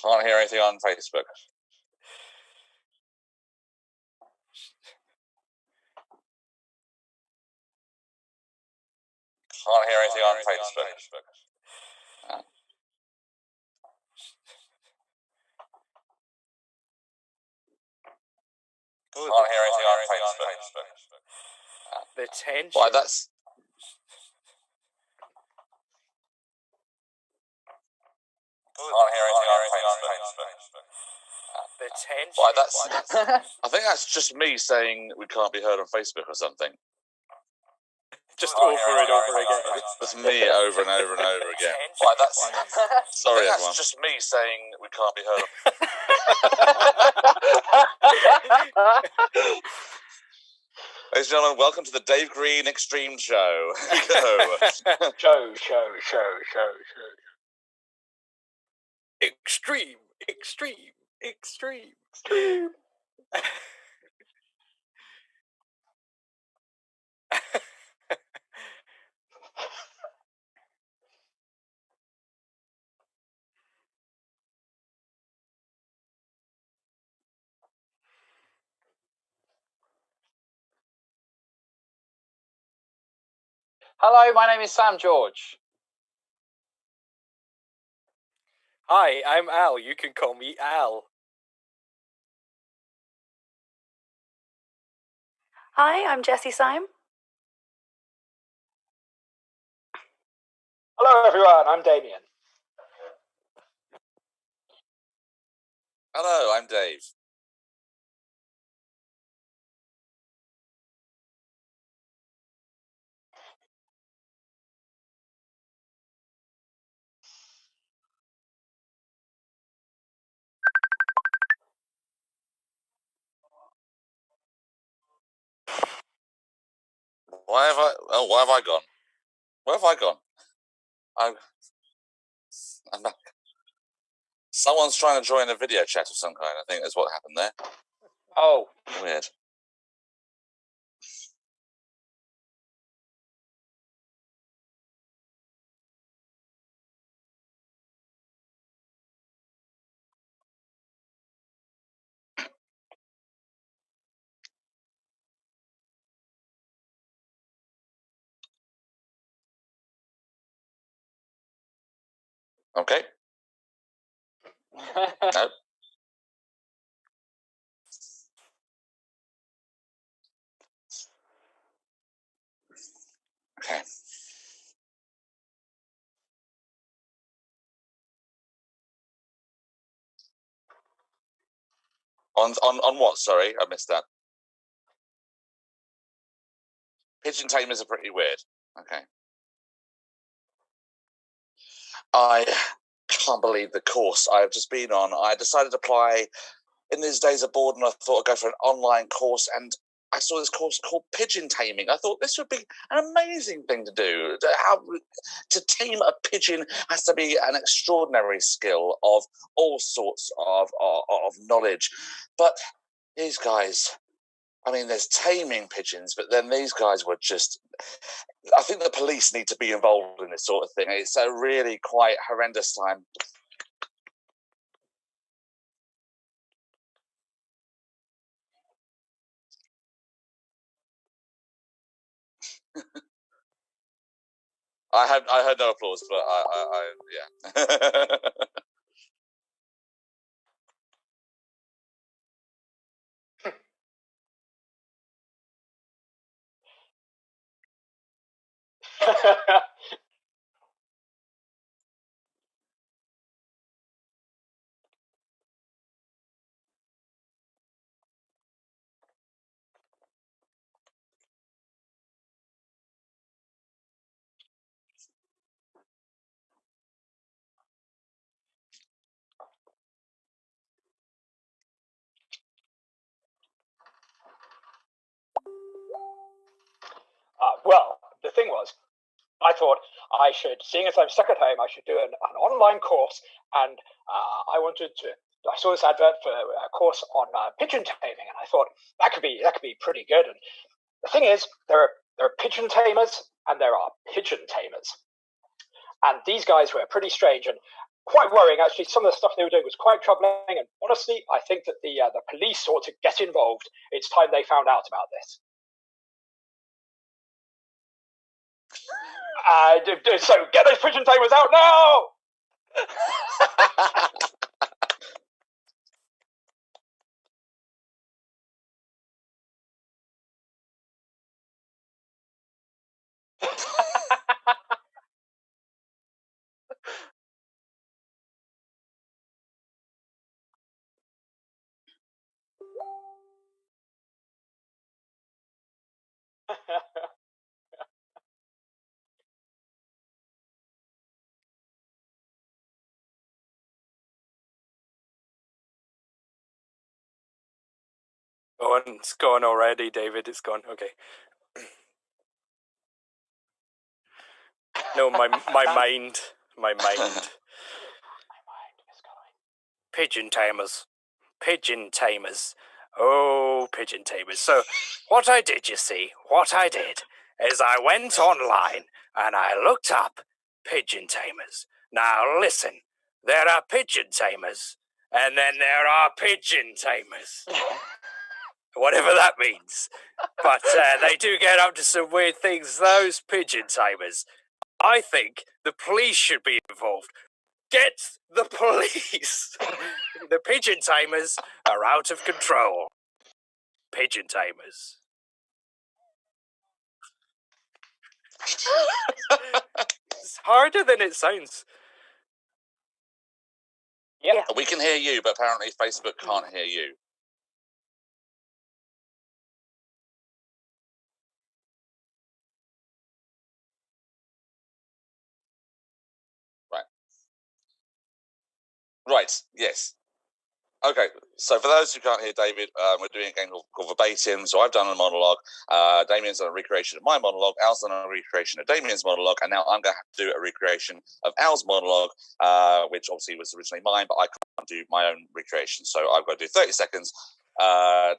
Can't hear anything on Facebook. Can't hear anything on Facebook. Can't hear anything on Facebook. The tension. Why, that's... Can't hear anything on Facebook. The tension. Why, that's... I think that's just me saying we can't be heard on Facebook or something. Just over and over again. That's me over and over and over again. Why, that's... Sorry, everyone. That's just me saying we can't be heard on... Ladies and gentlemen, welcome to the Dave Green Extreme Show. Show. Extreme. Hello, my name is Sam George. Hi, I'm Al. You can call me Al. Hi, I'm Jessie Syme. Hello, everyone. I'm Damien. Hello, I'm Dave. Why have I gone? Where have I gone? I'm back. Someone's trying to join a video chat of some kind, I think is what happened there. Oh. Weird. Okay. No. Okay. On what? Sorry, I missed that. Pigeon tamers are pretty weird. Okay. I can't believe the course I've just been on. I decided to apply in these days of boredom. I thought I'd go for an online course, and I saw this course called pigeon taming. I thought this would be an amazing thing to do. How to tame a pigeon has to be an extraordinary skill of all sorts of knowledge. But these guys, I mean, there's taming pigeons, but then these guys were just... I think the police need to be involved in this sort of thing. It's a really quite horrendous time. I heard no applause, but yeah. Well, the thing was, I thought I should, seeing as I'm stuck at home, I should do an online course, and I saw this advert for a course on pigeon taming, and I thought that could be pretty good. And the thing is, there are pigeon tamers and there are pigeon tamers, and these guys were pretty strange. And quite worrying, actually. Some of the stuff they were doing was quite troubling, and honestly, I think that the police ought to get involved. It's time they found out about this. So get those pigeon tamers out now! It's gone already, David. It's gone. Okay. No, my mind. My mind. My mind is going. Pigeon tamers. Pigeon tamers. Oh, pigeon tamers. So, what I did is I went online and I looked up pigeon tamers. Now, listen, there are pigeon tamers, and then there are pigeon tamers. Whatever that means. But they do get up to some weird things, those pigeon tamers. I think the police should be involved. Get the police! The pigeon tamers are out of control. Pigeon tamers. It's harder than it sounds. Yeah. We can hear you, but apparently Facebook can't hear you. Right, yes. Okay, so for those who can't hear David, we're doing a game called Verbatim. So I've done a monologue, Damien's done a recreation of my monologue, Al's done a recreation of Damien's monologue, and now I'm going to have to do a recreation of Al's monologue, which obviously was originally mine, but I can't do my own recreation. So I've got to do 30 seconds to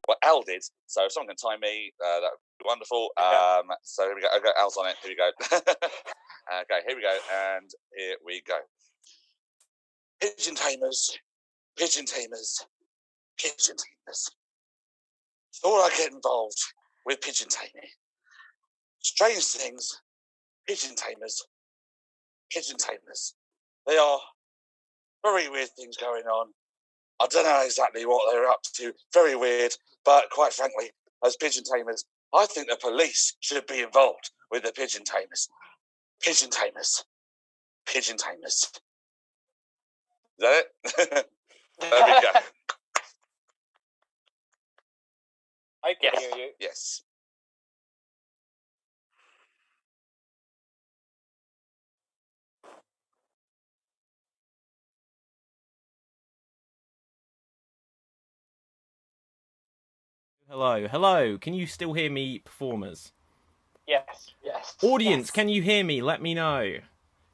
what Al did. So if someone can time me, that would be wonderful. So here we go. Okay, Al's on it. Here we go. Okay, here we go. And here we go. Pigeon tamers, pigeon tamers, pigeon tamers. Thought I'd get involved with pigeon taming. Strange things, pigeon tamers, pigeon tamers. They are very weird things going on. I don't know exactly what they're up to. Very weird, but quite frankly, as pigeon tamers, I think the police should be involved with the pigeon tamers. Pigeon tamers, pigeon tamers. Is that it? There we go. I can hear you. Yes. Hello. Can you still hear me, performers? Yes. Audience, can you hear me? Let me know.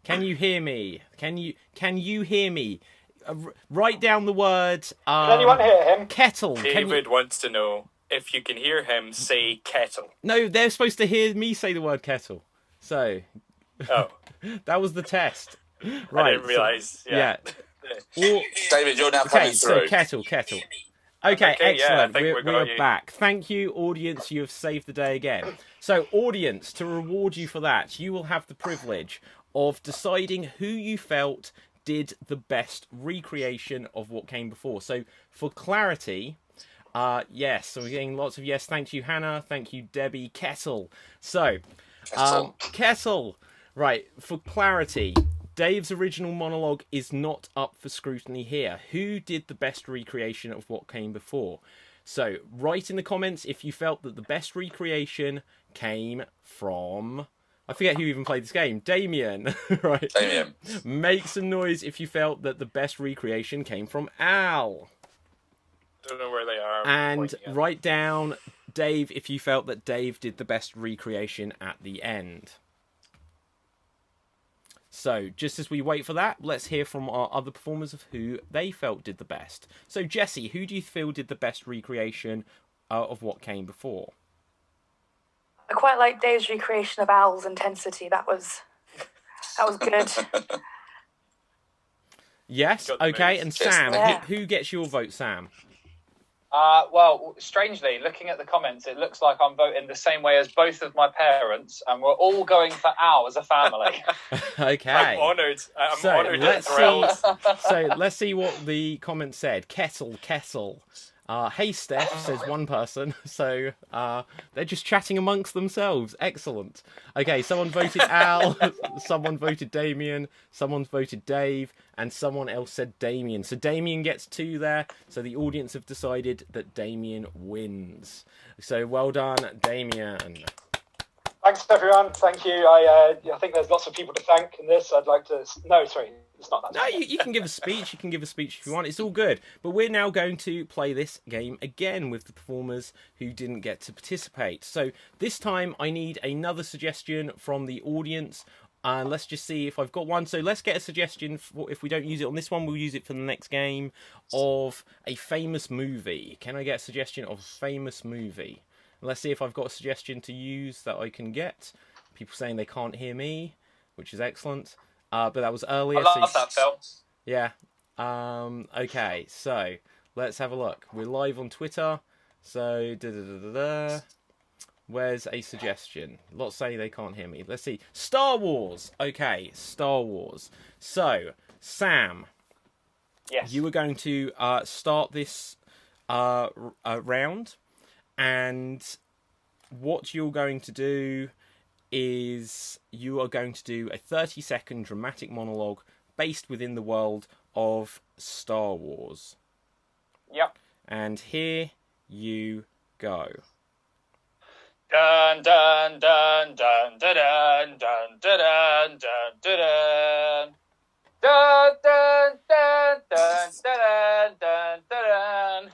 Can you hear me? Can you hear me? Write down the word. Can anyone hear him? Kettle. David wants to know if you can hear him say kettle. No, they're supposed to hear me say the word kettle. So. Oh. That was the test. Right. I didn't realise. Yeah. David, you're now coming through. So kettle. Okay, excellent. Yeah, I think we're back. Thank you, audience. You have saved the day again. So, audience, to reward you for that, you will have the privilege of deciding who you felt did the best recreation of what came before. So, for clarity, yes. So we're getting lots of yes. Thank you, Hannah. Thank you, Debbie. Kettle. So, Kettle. Right. For clarity, Dave's original monologue is not up for scrutiny here. Who did the best recreation of what came before? So, write in the comments if you felt that the best recreation came from... I forget who even played this game. Damien. Right. Damien. Make some noise if you felt that the best recreation came from Al. Don't know where they are. And write down, Dave, if you felt that Dave did the best recreation at the end. So, just as we wait for that, let's hear from our other performers of who they felt did the best. So, Jesse, who do you feel did the best recreation of what came before? I quite like Dave's recreation of Al's intensity. That was good. Yes. Got the Okay. moves. And Sam, Yeah. who gets your vote, Sam? Well, strangely, looking at the comments, it looks like I'm voting the same way as both of my parents, and we're all going for Al as a family. Okay. I'm honoured. I'm So, honoured and let's thrilled. So let's see what the comment said. Kettle. Hey Steph, says one person. So they're just chatting amongst themselves. Excellent. Okay, someone voted Al, someone voted Damien, someone voted Dave, and someone else said Damien. So Damien gets 2 there. So the audience have decided that Damien wins. So well done, Damien. Thanks, everyone. Thank you. I think there's lots of people to thank in this. I'd like to... No, sorry. It's not that. No, you can give a speech. You can give a speech if you want. It's all good. But we're now going to play this game again with the performers who didn't get to participate. So this time I need another suggestion from the audience. Let's just see if I've got one. So let's get a suggestion. If we don't use it on this one, we'll use it for the next game, of a famous movie. Can I get a suggestion of a famous movie? Let's see if I've got a suggestion to use that I can get. People saying they can't hear me, which is excellent. But that was earlier. I love that, Phil. Yeah. Okay, so let's have a look. We're live on Twitter. So, where's a suggestion? Lots say they can't hear me. Let's see. Star Wars. Okay, Star Wars. So, Sam, Yes. you were going to start this round, and what you're going to do is you are going to do a 30-second dramatic monologue based within the world of Star Wars. Yep. And here you go. Dun dun dun dun dun dun dun dun dun dun dun dun dun dun dun dun dun.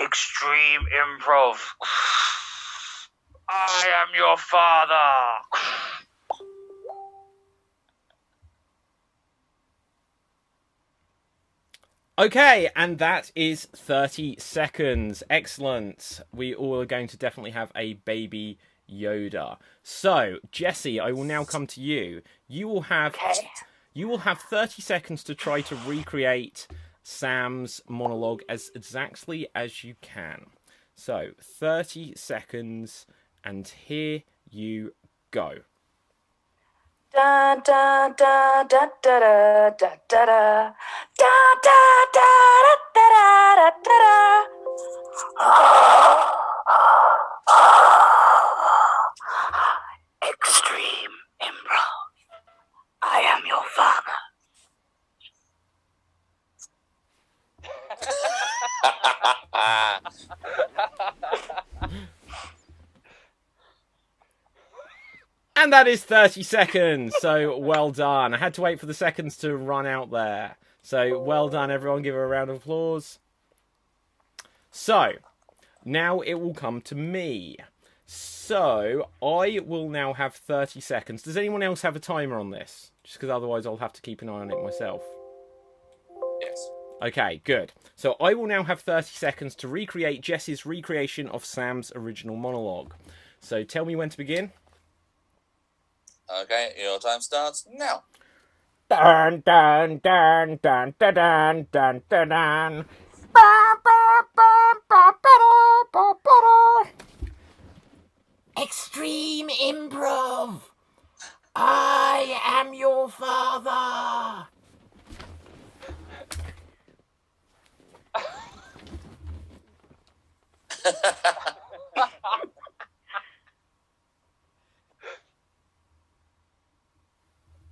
Extreme improv. I am your father. Okay, and that is 30 seconds. Excellent. We all are going to definitely have a baby Yoda. So, Jesse, I will now come to you. You will have 30 seconds to try to recreate Sam's monologue as exactly as you can. So, 30 seconds, and here you go. Da da da da da da da da da da da da da da Extreme improv. I am your father. And that is 30 seconds. So well done. I had to wait for the seconds to run out there. So well done, everyone. Give her a round of applause. So now it will come to me. So I will now have 30 seconds. Does anyone else have a timer on this? Just because otherwise I'll have to keep an eye on it myself. Yes. Okay, good. So I will now have 30 seconds to recreate Jess's recreation of Sam's original monologue. So tell me when to begin. Okay, your time starts now. Dun dun dun dun dun dun dun dun dun. Extreme improv. I am your father.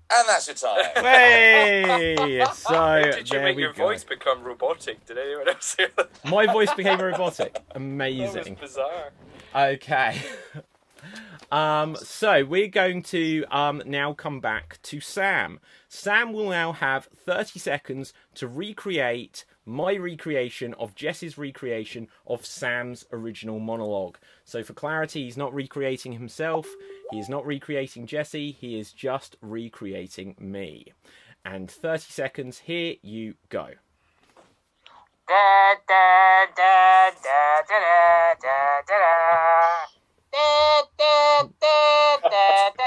And that's your time. Hey! So How did you there make we your go. voice become robotic? Did anyone else hear that? My voice became robotic. That Amazing. was bizarre. Okay. So we're going to now come back to Sam. Sam will now have 30 seconds to recreate my recreation of Jess's recreation of Sam's original monologue. So for clarity, he's not recreating himself, he is not recreating Jesse, he is just recreating me. And 30 seconds, here you go. Da da da da da da da da da da da da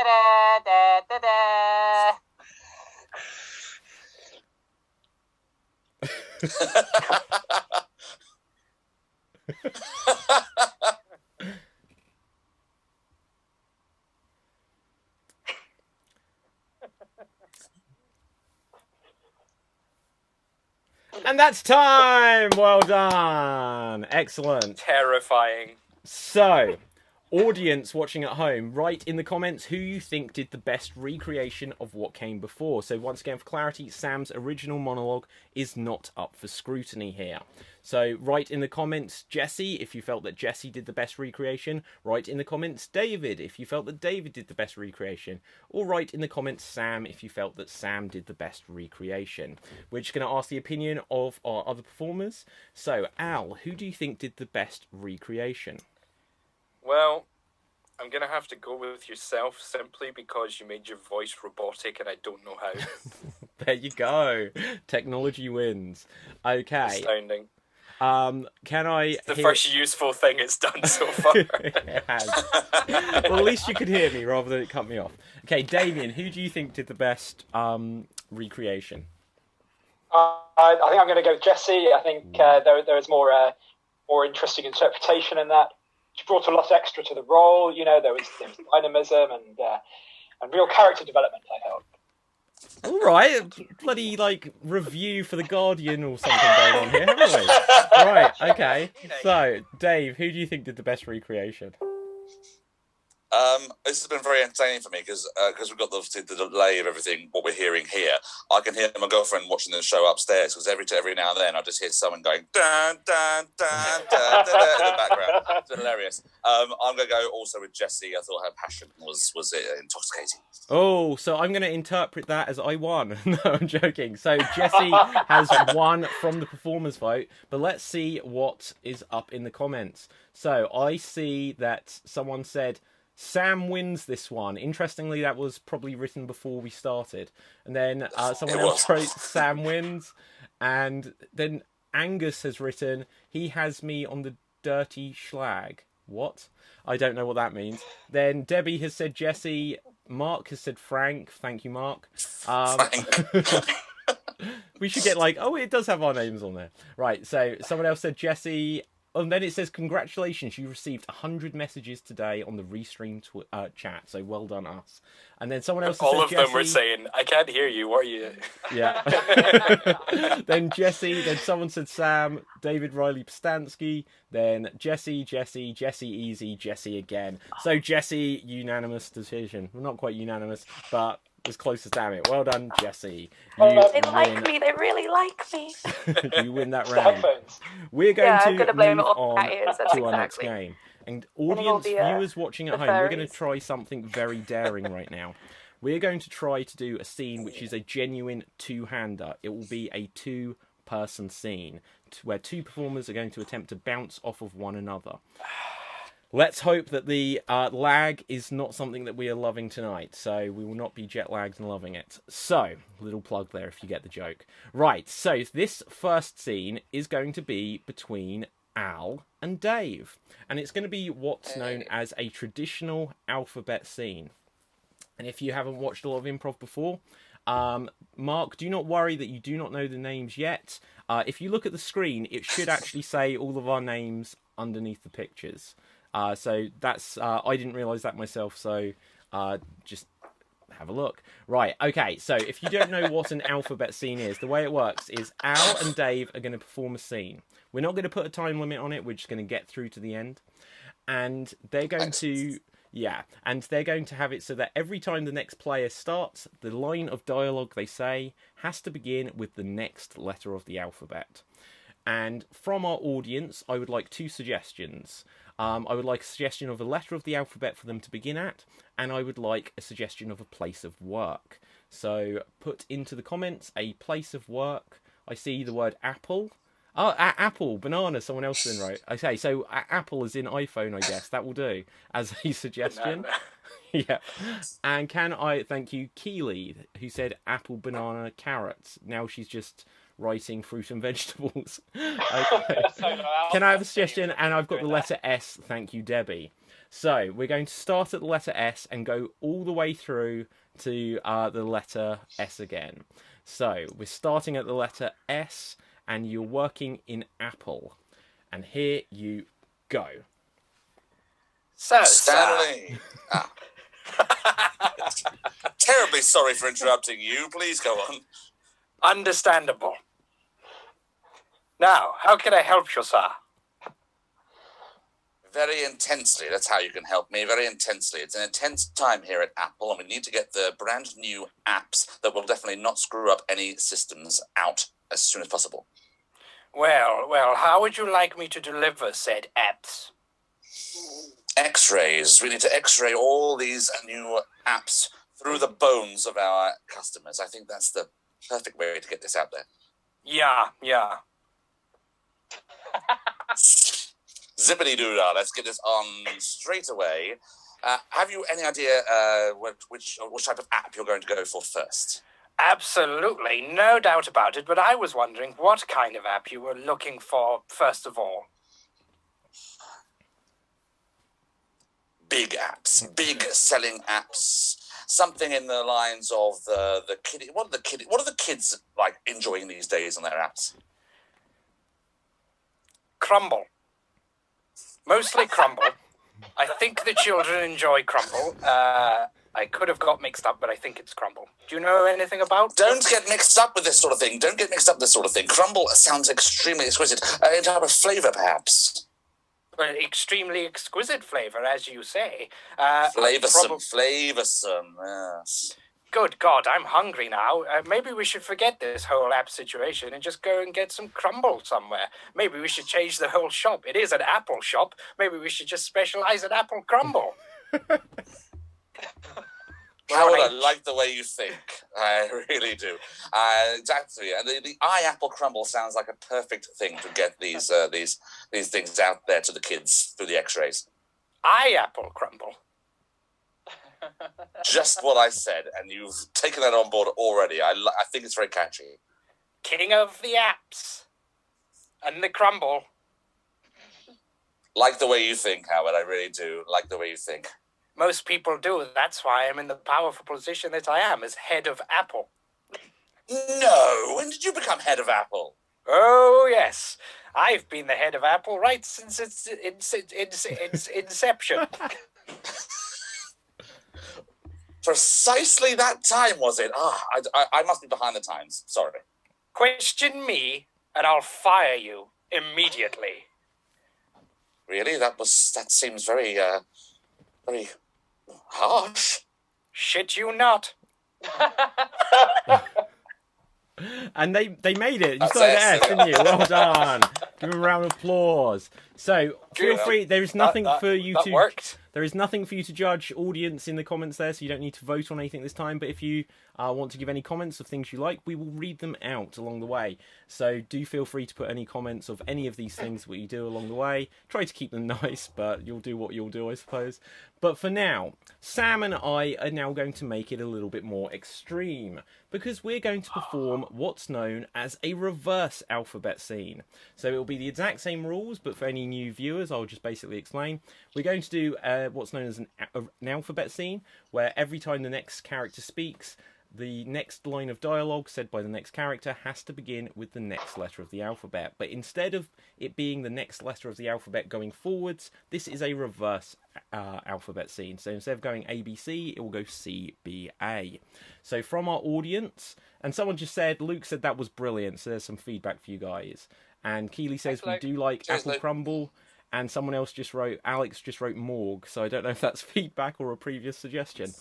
And that's time! Well done! Excellent. Terrifying. So, audience watching at home, write in the comments who you think did the best recreation of what came before. So once again, for clarity, Sam's original monologue is not up for scrutiny here. So write in the comments Jesse if you felt that Jesse did the best recreation. Write in the comments David if you felt that David did the best recreation. Or write in the comments Sam if you felt that Sam did the best recreation. We're just going to ask the opinion of our other performers. So Al, who do you think did the best recreation? Well, I'm going to have to go with yourself simply because you made your voice robotic and I don't know how. There you go. Technology wins. Okay. Astounding. Can I It's the first useful thing it's done so far. It has. Well, at least you could hear me rather than it cut me off. Okay, Damien, who do you think did the best recreation? I think I'm going to go with Jessie. I think there was more interesting interpretation in that. She brought a lot extra to the role. You know, there was dynamism and real character development, I felt. All right, bloody review for the Guardian or something going on here, haven't we? Right, okay. So, Dave, who do you think did the best recreation? This has been very entertaining for me because we've got the delay of everything, what we're hearing here. I can hear my girlfriend watching the show upstairs because every now and then I just hear someone going dun dun dun dun dun, dun in the background. It's hilarious. I'm going to go also with Jessie. I thought her passion was intoxicating. Oh, so I'm going to interpret that as I won. No, I'm joking. So Jessie has won from the performers vote, but let's see what is up in the comments. So I see that someone said Sam wins this one. Interestingly, that was probably written before we started. And then someone else wrote Sam wins. And then Angus has written, he has me on the dirty schlag. What? I don't know what that means. Then Debbie has said Jesse. Mark has said Frank. Thank you, Mark. We should get it does have our names on there. Right, so someone else said Jesse. And then it says, congratulations, you received 100 messages today on the Restream chat. So well done, us. And then someone else said All of Jesse, them were saying, I can't hear you, what are you? Yeah. Then Jesse, then someone said Sam, David Riley Pustansky, then Jesse Easy, Jesse again. So Jesse, unanimous decision. Well, not quite unanimous, but as close as damn it. Well done, Jesse. They like me. They really like me. You win that round. We're going to move on to our next game. And audience viewers watching at home, we're going to try something very daring right now. We're going to try to do a scene which is a genuine two-hander. It will be a two-person scene where two performers are going to attempt to bounce off of one another. Let's hope that the lag is not something that we are loving tonight, so we will not be jet lagged and loving it. So, little plug there if you get the joke. Right, so this first scene is going to be between Al and Dave, and it's going to be what's known as a traditional alphabet scene. And if you haven't watched a lot of improv before, Mark, do not worry that you do not know the names yet. If you look at the screen, it should actually say all of our names underneath the pictures. So that's, I didn't realise that myself, so just have a look. Right, okay, so if you don't know what an alphabet scene is, the way it works is Al and Dave are going to perform a scene. We're not going to put a time limit on it, we're just going to get through to the end. And they're going to, and they're going to have it so that every time the next player starts, the line of dialogue they say has to begin with the next letter of the alphabet. And from our audience, I would like two suggestions. I would like a suggestion of a letter of the alphabet for them to begin at, and I would like a suggestion of a place of work. So put into the comments a place of work. I see the word apple. Oh, apple, banana, someone else then wrote. Okay, so apple is in iPhone, I guess. That will do as a suggestion. Yeah. And can I thank you, Keely, who said apple, banana, carrots. Now she's just writing fruit and vegetables. Okay. Can I have a suggestion? And I've got the letter S. Thank you, Debbie. So we're going to start at the letter S and go all the way through to the letter S again. So we're starting at the letter S, and you're working in Apple. And here you go. So, Stanley. Terribly sorry for interrupting you. Please go on. understandable. Now, how can I help you, sir? Very intensely. That's how you can help me. Very intensely. It's an intense time here at Apple, and we need to get the brand new apps that will definitely not screw up any systems out as soon as possible. Well, how would you like me to deliver said apps? X-rays. We need to X-ray all these new apps through the bones of our customers. I think that's the perfect way to get this out there. Yeah. Zippity-doo-dah. Let's get this on straight away. Have you any idea which type of app you're going to go for first? Absolutely, no doubt about it, but I was wondering what kind of app you were looking for first of all. Big apps, big selling apps. Something in the lines of the kiddie. What are the kids like enjoying these days on their apps? Crumble. Mostly Crumble. I think the children enjoy Crumble. I could have got mixed up, but I think it's Crumble. Do you know anything about? Don't get mixed up with this sort of thing. Crumble sounds extremely exquisite. In type of flavour, perhaps. Well, extremely exquisite flavor, as you say. Flavoursome, yes. Good God, I'm hungry now. Maybe we should forget this whole app situation and just go and get some Crumble somewhere. Maybe we should change the whole shop. It is an Apple shop. Maybe we should just specialize in Apple Crumble. Howard, I like the way you think. I really do. Exactly. And the iApple Crumble sounds like a perfect thing to get these things out there to the kids through the X-rays. iApple Crumble. Just what I said, and you've taken that on board already. I think it's very catchy. King of the apps. And the Crumble. Like the way you think, Howard. I really do. Like the way you think. Most people do. That's why I'm in the powerful position that I am as head of Apple. No! When did you become head of Apple? Oh, yes. I've been the head of Apple right since its inception. Precisely that time, was it? I must be behind the times. Sorry. Question me, and I'll fire you immediately. Really? That seems very harsh. Shit you not. And they made it. You started at S, didn't you? Well done. Give them a round of applause. So feel free. There is nothing for you to. Worked. There is nothing for you to judge, audience, in the comments there, so you don't need to vote on anything this time. But if you want to give any comments of things you like, we will read them out along the way. So do feel free to put any comments of any of these things that you do along the way. Try to keep them nice, but you'll do what you'll do, I suppose. But for now, Sam and I are now going to make it a little bit more extreme, because we're going to perform what's known as a reverse alphabet scene. So it will be the exact same rules, but for any new viewers, I'll just basically explain. We're going to do what's known as an alphabet scene, where every time the next character speaks, the next line of dialogue said by the next character has to begin with the next letter of the alphabet. But instead of it being the next letter of the alphabet going forwards, this is a reverse alphabet scene. So instead of going ABC, it will go CBA. So from our audience, and someone just said, Luke said that was brilliant, so there's some feedback for you guys. And Keely says we do like Cheers, Apple Luke. Crumble. And someone else Alex just wrote morgue, so I don't know if that's feedback or a previous suggestion.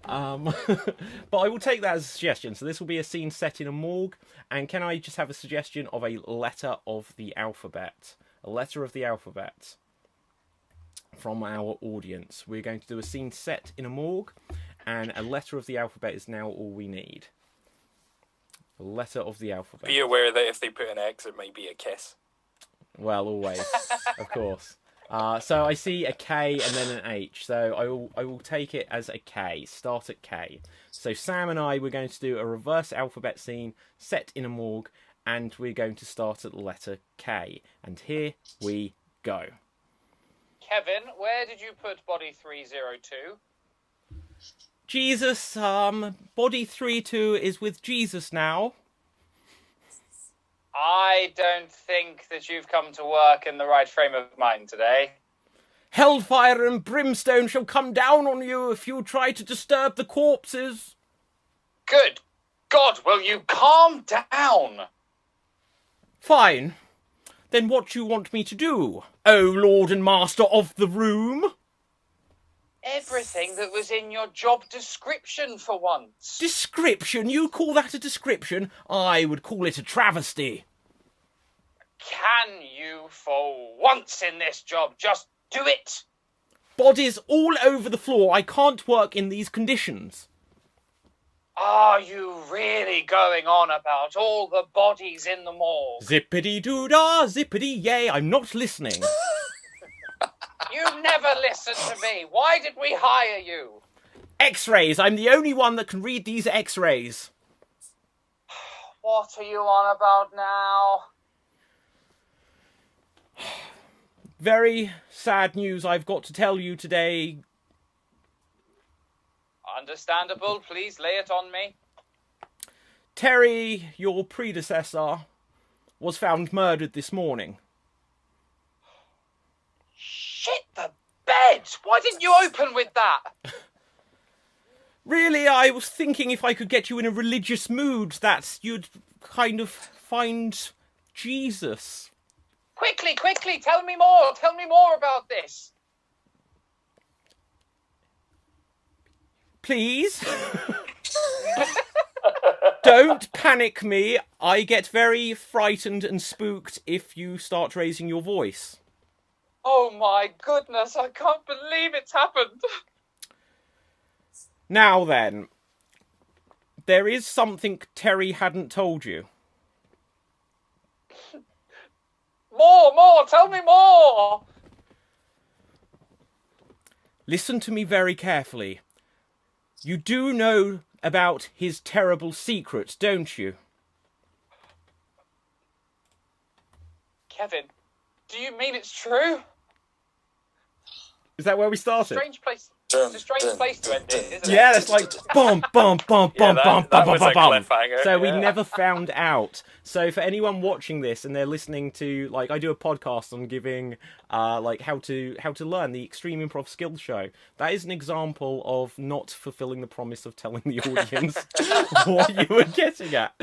But I will take that as a suggestion. So this will be a scene set in a morgue. And can I just have a suggestion of a letter of the alphabet? A letter of the alphabet from our audience. We're going to do a scene set in a morgue, and a letter of the alphabet is now all we need. A letter of the alphabet. Be aware that if they put an X, it might be a kiss. Well, always, of course. So I see a K and then an H. So I will take it as a K. Start at K. So Sam and I, we're going to do a reverse alphabet scene set in a morgue, and we're going to start at the letter K. And here we go. Kevin, where did you put body 302? Jesus, body 32 is with Jesus now. I don't think that you've come to work in the right frame of mind today. Hellfire and brimstone shall come down on you if you try to disturb the corpses. Good God, will you calm down? Fine. Then what you want me to do, O Lord and Master of the Room? Everything that was in your job description for once. Description? You call that a description? I would call it a travesty. Can you, for once in this job, just do it? Bodies all over the floor. I can't work in these conditions. Are you really going on about all the bodies in the morgue? Zippity-doo-dah, zippity-yay. I'm not listening. You never listen to me. Why did we hire you? X-rays. I'm the only one that can read these X-rays. What are you on about now? Very sad news I've got to tell you today. Understandable. Please lay it on me. Terry, your predecessor, was found murdered this morning. Shit the bed! Why didn't you open with that? Really, I was thinking if I could get you in a religious mood, that you'd kind of find Jesus. Quickly, tell me more. Tell me more about this. Please? Don't panic me. I get very frightened and spooked if you start raising your voice. Oh my goodness, I can't believe it's happened. Now then, there is something Terry hadn't told you. More, tell me more. Listen to me very carefully. You do know about his terrible secret, don't you? Kevin, do you mean it's true? Is that where we started? Strange place. It's a strange place to end it, isn't it? Yeah, it's like bum, bum, bum, bum, bum, that bum, was bum, a bum. cliffhanger. So we yeah. never found out. So for anyone watching this and they're listening to, like, I do a podcast on giving, like, how to learn the Extreme Improv Skills Show. That is an example of not fulfilling the promise of telling the audience what you were getting at.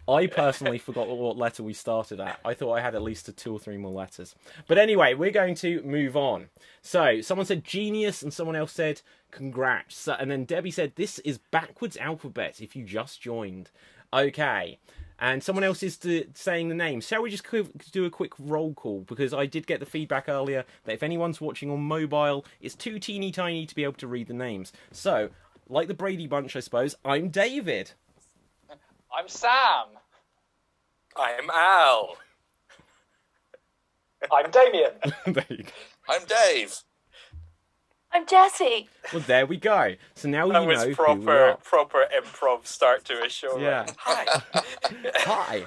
I personally forgot what letter we started at. I thought I had at least 2 or 3 more letters. But anyway, we're going to move on. So someone said genius and someone else said congrats. And then Debbie said, this is backwards alphabet if you just joined. Okay. And someone else is saying the name. Shall we just do a quick roll call? Because I did get the feedback earlier that if anyone's watching on mobile, it's too teeny tiny to be able to read the names. So, like the Brady Bunch, I suppose, I'm David. I'm Sam. I'm Al. I'm Damien. There you go. I'm Dave. I'm Jessie. Well, there we go. So now That you was know who we are. proper improv start to a show. Yeah. Hi. Hi.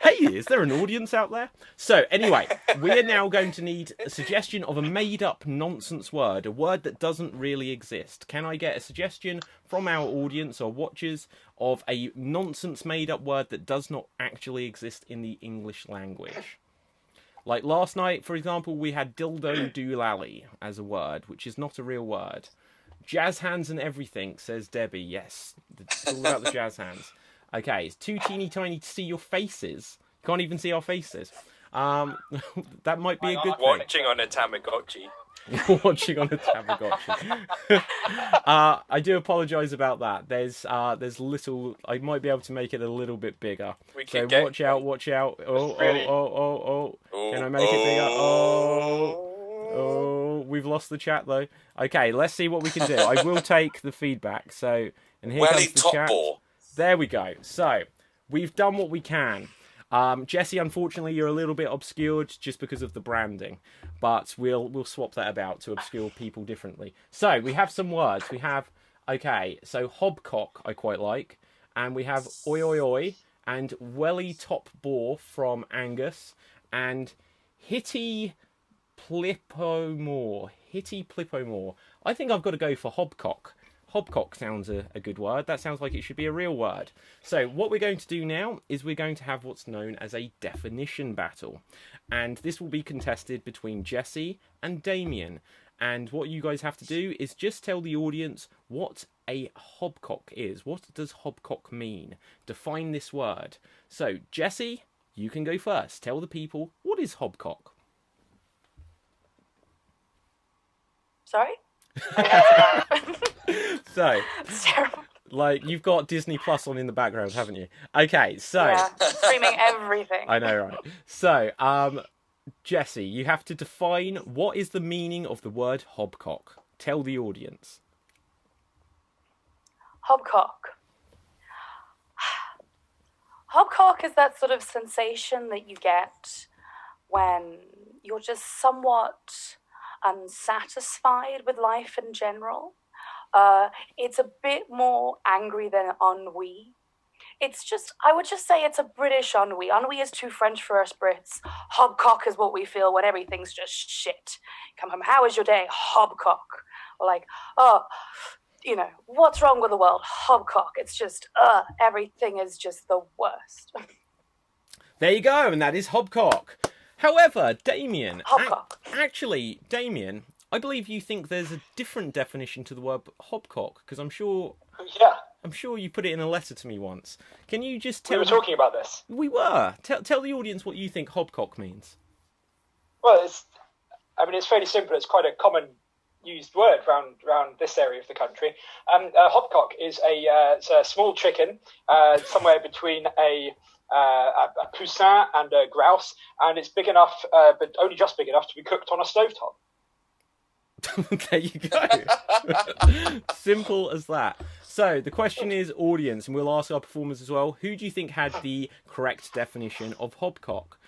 Hey, is there an audience out there? So, anyway, we are now going to need a suggestion of a made-up nonsense word, a word that doesn't really exist. Can I get a suggestion from our audience or watchers of a nonsense made-up word that does not actually exist in the English language? Like last night, for example, we had dildo doolally as a word, which is not a real word. Jazz hands and everything, says Debbie. Yes, it's all about the jazz hands. Okay, it's too teeny tiny to see your faces. Can't even see our faces. That might be a good thing. Watching on a Tamagotchi. Watching on a Tamagotchi. I do apologise about that. There's little. I might be able to make it a little bit bigger. So watch out! Oh! Can I make it bigger? Oh! We've lost the chat though. Okay, let's see what we can do. I will take the feedback. So, and here comes the chat. There we go. So we've done what we can. Jesse, unfortunately, you're a little bit obscured just because of the branding, but we'll swap that about to obscure people differently. So we have some words. We have, okay, so hobcock I quite like, and we have oi oi oi, and welly top bore from Angus, and hitty plipomore. I think I've got to go for hobcock. hobcock sounds a good word. That sounds like it should be a real word. So what we're going to do now is we're going to have what's known as a definition battle. And this will be contested between Jesse and Damien. And what you guys have to do is just tell the audience what a hobcock is. What does hobcock mean? Define this word. So, Jesse, you can go first. Tell the people, what is hobcock? Sorry? So, It's terrible. like, you've got Disney Plus on in the background, haven't you? Okay, so... Yeah, streaming everything. I know, right? So, Jesse, you have to define what is the meaning of the word hobcock. Tell the audience. Hobcock. Hobcock is that sort of sensation that you get when you're just somewhat unsatisfied with life in general. It's a bit more angry than ennui. It's just, I would just say it's a British ennui. Ennui is too French for us Brits. Hobcock is what we feel when everything's just shit. Come home, how was your day? Hobcock. Or like, oh, you know, what's wrong with the world? Hobcock. It's just, everything is just the worst. There you go, and that is hobcock. However, Damien, Hobcock. Actually, Damien, I believe you think there's a different definition to the word hobcock, because I'm sure you put it in a letter to me once. Can you just tell... We were talking about this. We were. Tell the audience what you think hobcock means. Well, it's fairly simple. It's quite a common used word around this area of the country. Hobcock is it's a small chicken, somewhere between a poussin and a grouse, and it's big enough, but only just big enough to be cooked on a stovetop. There you go. Simple as that. So the question is, audience, and we'll ask our performers as well, who do you think had the correct definition of hobcock?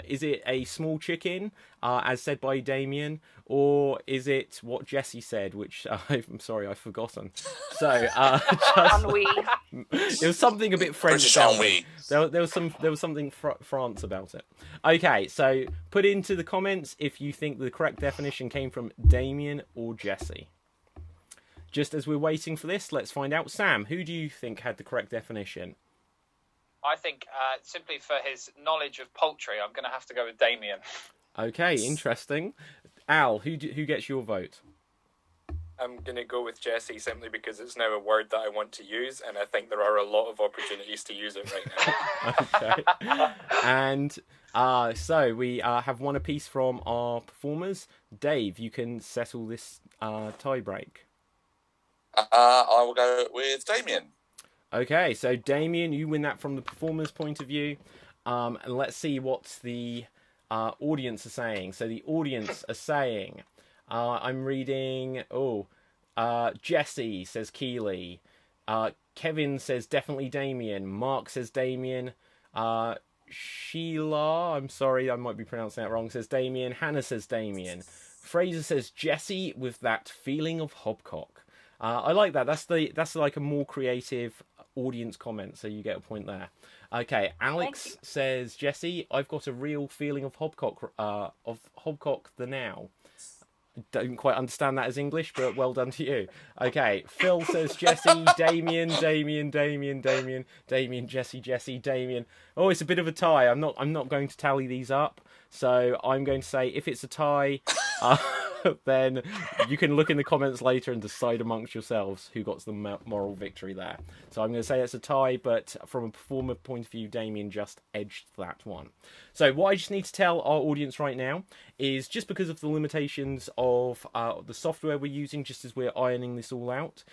Is it a small chicken, as said by Damien, or is it what Jesse said, which I'm sorry, I've forgotten. So Ennui. it was something a bit French. There was something France about it. Okay, so put into the comments if you think the correct definition came from Damien or Jesse. Just as we're waiting for this, let's find out. Sam, who do you think had the correct definition? I think simply for his knowledge of poultry, I'm going to have to go with Damien. Okay, interesting. Al, who gets your vote? I'm going to go with Jesse simply because it's now a word that I want to use, and I think there are a lot of opportunities to use it right Okay. now. And so we have one apiece from our performers. Dave, you can settle this tie break. I will go with Damien. Okay, so Damien, you win that from the performer's point of view. And let's see what the audience are saying. So the audience are saying, I'm reading, Jesse says Keeley. Kevin says definitely Damien. Mark says Damien. Sheila, I'm sorry, I might be pronouncing that wrong, says Damien. Hannah says Damien. Fraser says Jesse with that feeling of hobcock. I like that. That's like a more creative audience comment, so you get a point there. Okay, Alex says Jesse, I've got a real feeling of hobcock the now. Don't quite understand that as English, but well done to you. Okay, Phil says Jesse, Damien, Jesse, Damien. Oh, it's a bit of a tie. I'm not going to tally these up, so I'm going to say if it's a tie, then you can look in the comments later and decide amongst yourselves who got the moral victory there. So I'm going to say it's a tie, but from a performer point of view, Damien just edged that one. So what I just need to tell our audience right now is, just because of the limitations of the software we're using, just as we're ironing this all out,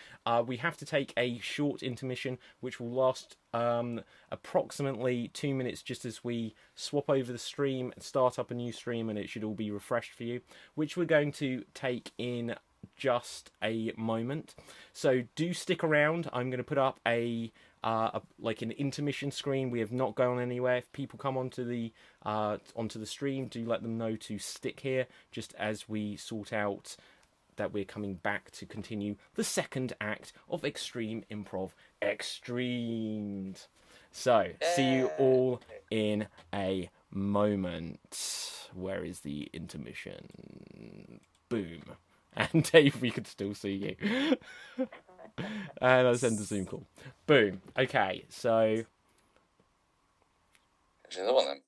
we have to take a short intermission, which will last approximately 2 minutes, just as we swap over the stream and start up a new stream, and it should all be refreshed for you, which we're going to take in just a moment. So do stick around. I'm going to put up like an intermission screen. We have not gone anywhere. If people come onto the stream, do let them know to stick here, just as we sort out that we're coming back to continue the second act of Extreme Improv XStreamed. So, see you all in a moment. Where is the intermission? Boom. And Dave, we could still see you. And I send the Zoom call. Boom. Okay, so... Actually, another one then.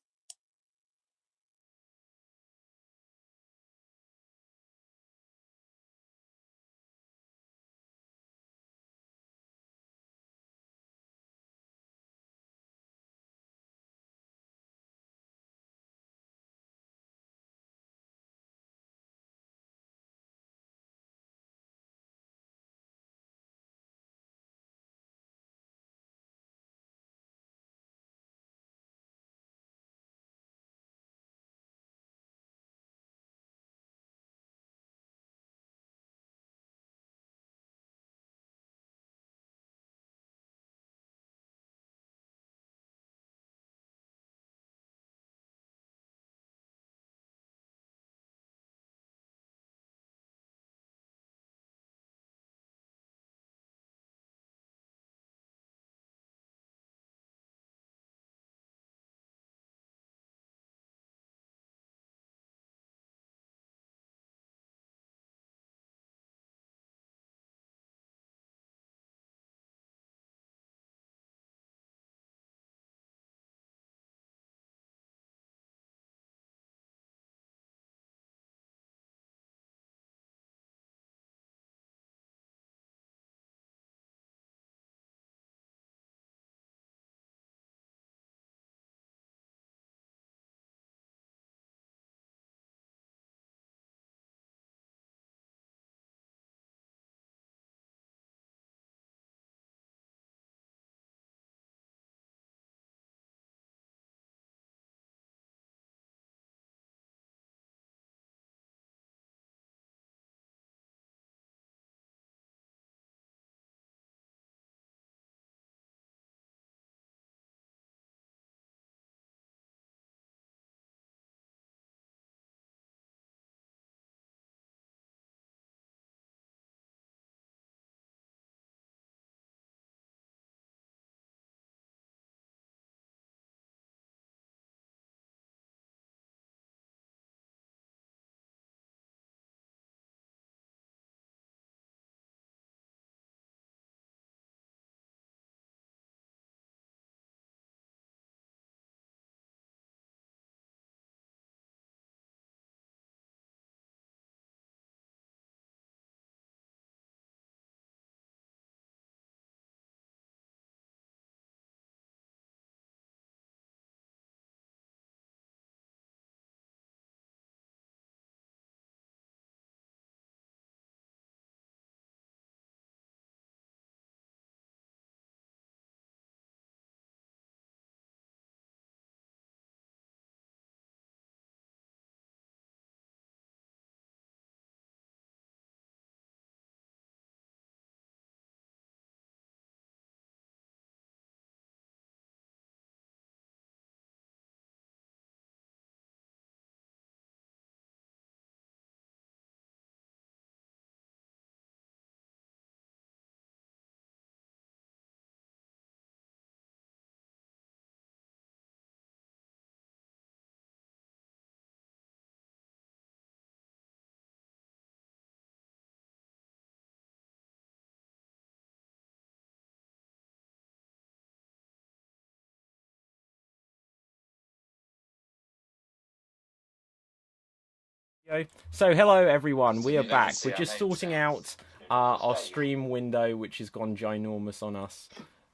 So hello everyone, we are back. We're just sorting out our stream window, which has gone ginormous on us,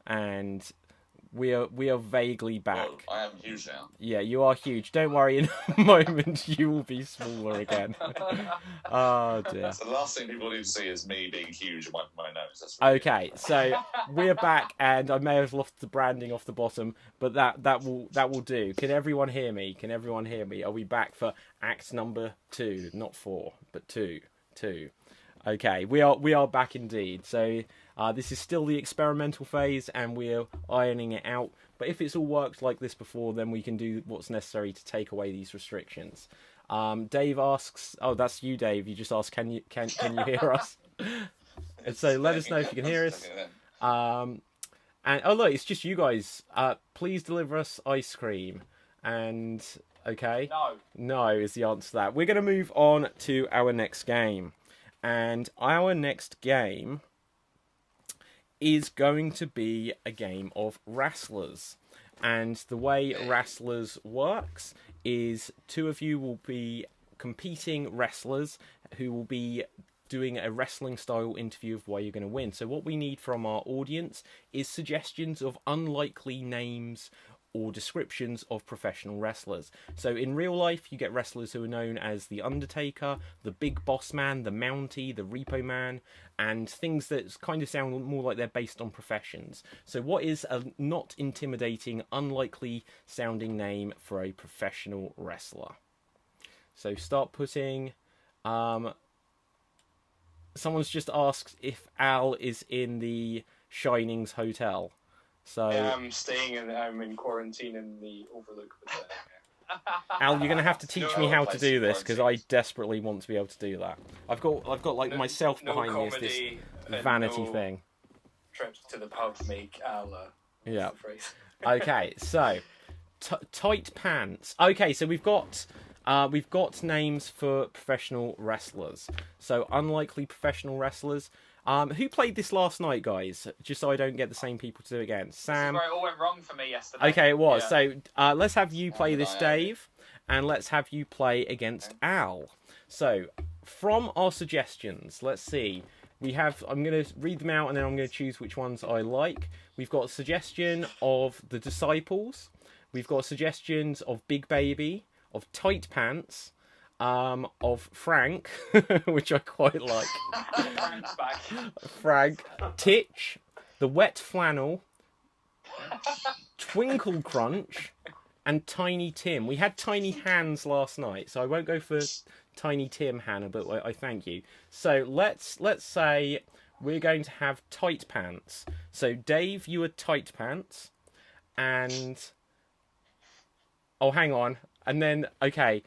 and we are vaguely back. Well, I am huge now. Yeah, you are huge. Don't worry, in a moment you will be smaller again. Oh dear. So the last thing people need to see is me being huge in my nose. That's really okay, so we're back, and I may have lost the branding off the bottom, but that will do. Can everyone hear me? Can everyone hear me? Are we back for act number 2? Not 4, but 2. Okay, we are back indeed. So this is still the experimental phase, and we're ironing it out. But if it's all worked like this before, then we can do what's necessary to take away these restrictions. Dave asks, "Oh, that's you, Dave. You just asked, can you hear us?" And so let us know if you can hear us. And oh look, it's just you guys. Please deliver us ice cream. And okay, no is the answer to that. We're going to move on to our next game. And our next game is going to be a game of wrestlers. And the way wrestlers works is two of you will be competing wrestlers who will be doing a wrestling style interview of why you're going to win. So what we need from our audience is suggestions of unlikely names or descriptions of professional wrestlers. So in real life, you get wrestlers who are known as The Undertaker, the Big Boss Man, the Mountie, the Repo Man, and things that kind of sound more like they're based on professions. So what is a not intimidating, unlikely sounding name for a professional wrestler? So start putting... someone's just asked if Al is in the Shining's hotel. So I'm staying and I'm in quarantine in the Overlook. Al, you're going to have to teach me how to do this because I quarantine. desperately want to be able to do that. I've got like myself behind me as this vanity thing. Trips to the pub make Al. Yeah. Okay, so tight pants. Okay, so we've got names for professional wrestlers. So unlikely professional wrestlers. Who played this last night, guys? Just so I don't get the same people to do it again. Sam. This is where it all went wrong for me yesterday. Okay, it was. Yeah. So let's have you play this, Dave, and let's have you play against Al. So from our suggestions, let's see. We have. I'm going to read them out, and then I'm going to choose which ones I like. We've got a suggestion of the Disciples. We've got suggestions of Big Baby, of Tight Pants, of Frank, which I quite like. Frank's back. Frank, Titch, the Wet Flannel, Twinkle Crunch, and Tiny Tim. We had Tiny Hands last night, so I won't go for Tiny Tim, Hannah, but I thank you. So let's say we're going to have Tight Pants. So Dave, you are Tight Pants, and oh, hang on, and then okay.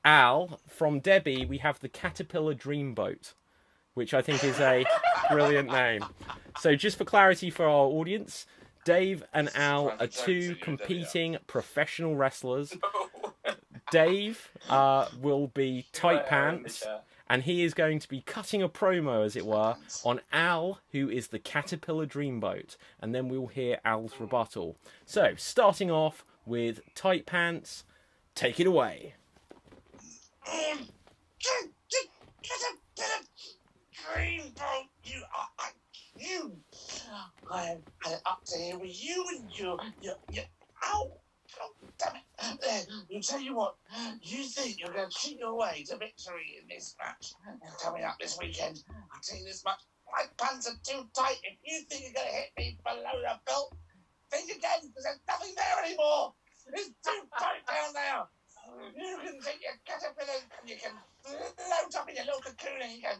Al, from Debbie, we have the Caterpillar Dreamboat, which I think is a brilliant name. So just for clarity for our audience, Dave and Al are two competing professional wrestlers. Dave will be Tight Pants, and he is going to be cutting a promo, as it were, on Al, who is the Caterpillar Dreamboat, and then we'll hear Al's rebuttal. So, starting off with Tight Pants, take it away. Dreamboat, I'm up to here with you and your ow, damn it. You tell you what, you think you're going to cheat your way to victory in this match coming up this weekend. I'll tell you this much, my pants are too tight. If you think you're going to hit me below the belt, think again, because there's nothing there anymore. It's too tight down there. You can take your caterpillar and you can float up in your little cocoon and you can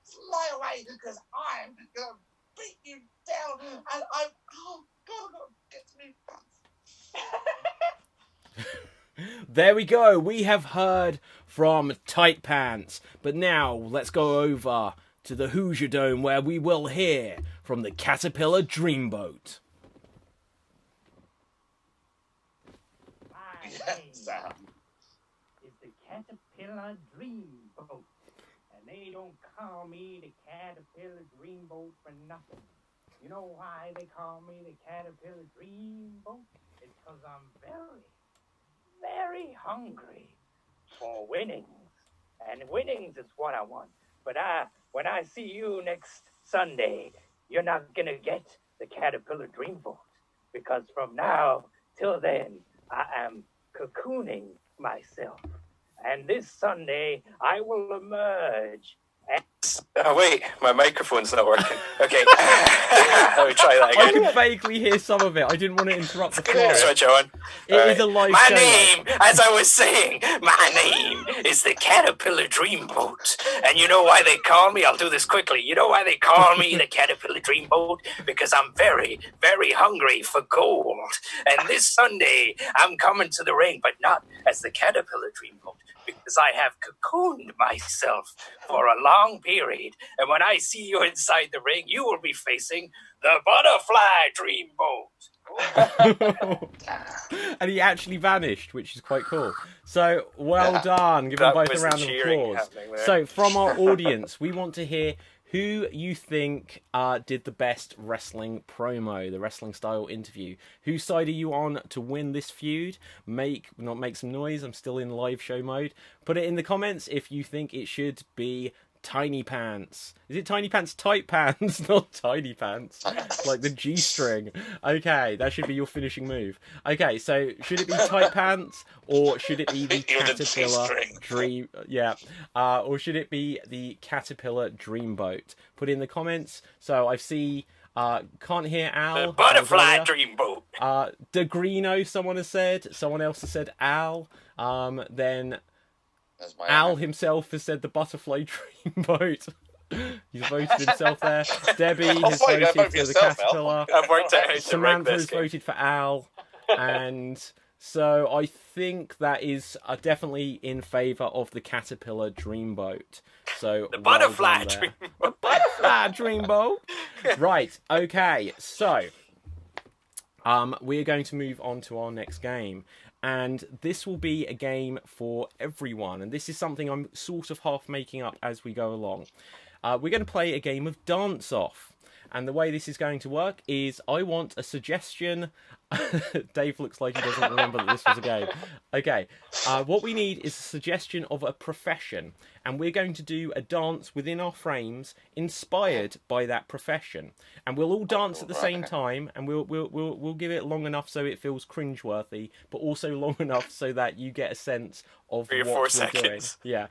fly away because I'm going to beat you down and I'm... Oh, God, I've got to get to me. There we go. We have heard from Tight Pants. But now let's go over to the Hoosier Dome where we will hear from the Caterpillar Dreamboat. Caterpillar Dreamboat, and they don't call me the Caterpillar Dreamboat for nothing. You know why they call me the Caterpillar Dreamboat? It's because I'm very, very hungry for winnings, and winnings is what I want. But when I see you next Sunday, you're not gonna get the Caterpillar Dreamboat, because from now till then, I am cocooning myself. And this Sunday, I will emerge. Oh, wait, my microphone's not working. Okay, let me try that I again. can vaguely hear some of it. I didn't want to interrupt the flow. Switch on. It is a live My show. name, as I was saying, my name is the Caterpillar Dreamboat. And you know why they call me? I'll do this quickly. You know why they call me the Caterpillar Dreamboat? Because I'm very, very hungry for gold. And this Sunday, I'm coming to the ring, but not as the Caterpillar Dreamboat, because I have cocooned myself for a long period. And when I see you inside the ring, you will be facing the Butterfly Dreamboat. And he actually vanished, which is quite cool. So, well done. Give them That both a was round the of cheering applause. happening there. So, from our audience, we want to hear who you think did the best wrestling promo, the wrestling style interview. Whose side are you on to win this feud? Make some noise. I'm still in live show mode. Put it in the comments if you think it should be Tiny Pants. Is it Tiny Pants Tight Pants? Not Tiny Pants. Like the G-string. Okay, that should be your finishing move. Okay, so should it be Tight Pants or should it be the Caterpillar Dream? Yeah. Or should it be the Caterpillar Dreamboat? Put in the comments. So I see... can't hear Al. The Butterfly Dreamboat. Degrino, someone has said. Someone else has said Al. Then... Al himself has said the Butterfly Dreamboat. He's voted himself there. Debbie has voted for the Caterpillar. I've worked out how to Samantha rig has this game. voted for Al. And so I think that is definitely in favour of the Caterpillar Dreamboat. So The Butterfly Dreamboat. The Butterfly Dreamboat. Right, okay. So we're going to move on to our next game. And this will be a game for everyone. And this is something I'm sort of half making up as we go along. We're going to play a game of Dance Off. And the way this is going to work is I want a suggestion. Dave looks like he doesn't remember that this was a game. Okay. What we need is a suggestion of a profession. And we're going to do a dance within our frames inspired by that profession. And we'll all dance at the same time, and we'll give it long enough so it feels cringeworthy, but also long enough so that you get a sense of 3 or what 4 we're seconds. doing. Yeah.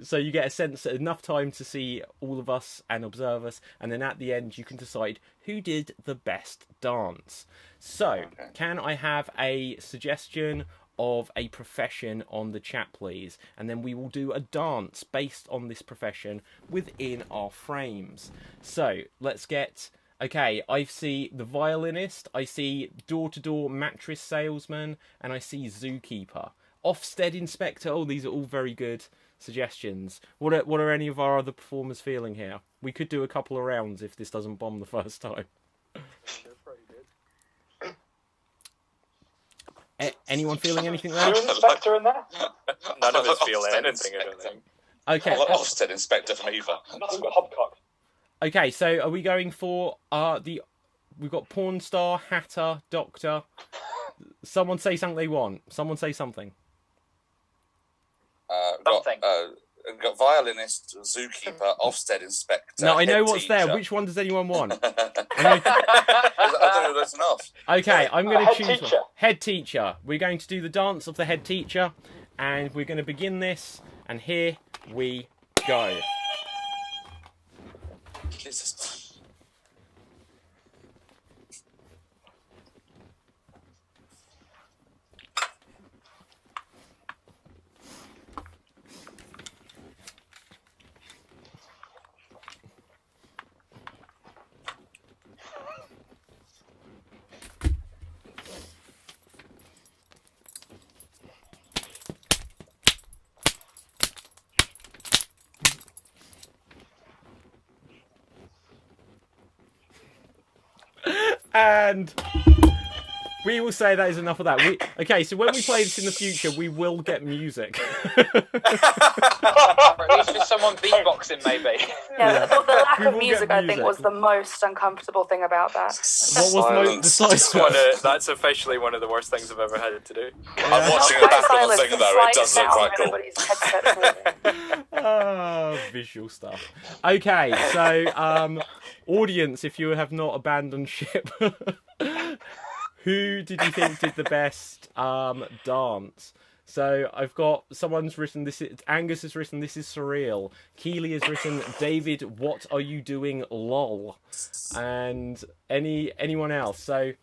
So you get a sense, enough time to see all of us and observe us, and then at the end you can decide who did the best dance. So, can I have a suggestion of a profession on the chat, please? And then we will do a dance based on this profession within our frames. So, let's get... Okay, I see the violinist, I see door-to-door mattress salesman, and I see zookeeper. Ofsted inspector. Oh, these are all very good suggestions. What are any of our other performers feeling here? We could do a couple of rounds if this doesn't bomb the first time. Anyone feeling anything there? Is there an inspector in there? None of us feel anything, I don't think. Okay. I like Ofsted Inspector from Eva. Nothing but hubcock. Okay, so are we going for we've got porn star, hatter, doctor. Someone say something they want. Someone say something. Got violinist, zookeeper, Ofsted Inspector. No, I know head what's teacher. there. Which one does anyone want? I don't know that's enough. Okay, I'm going to Head choose teacher. one. Head teacher. We're going to do the dance of the head teacher, and we're going to begin this. And here we go. Jesus. And we will say that is enough of that. Okay, so when we play this in the future, we will get music. Or at least just someone beatboxing, maybe. Yeah, the lack We of will get music, I think, music. was the most uncomfortable thing about that. What was the silence? That's officially one of the worst things I've ever had to do. I'm watching Not it back quite on the silent, thing the though. It does slight look quite sound cool. when everybody's headsets moving. Oh, visual stuff. Okay, so audience, if you have not abandoned ship, who did you think did the best dance? So I've got someone's written this. Angus has written this is surreal. Keely has written David, what are you doing? Lol. And anyone else? So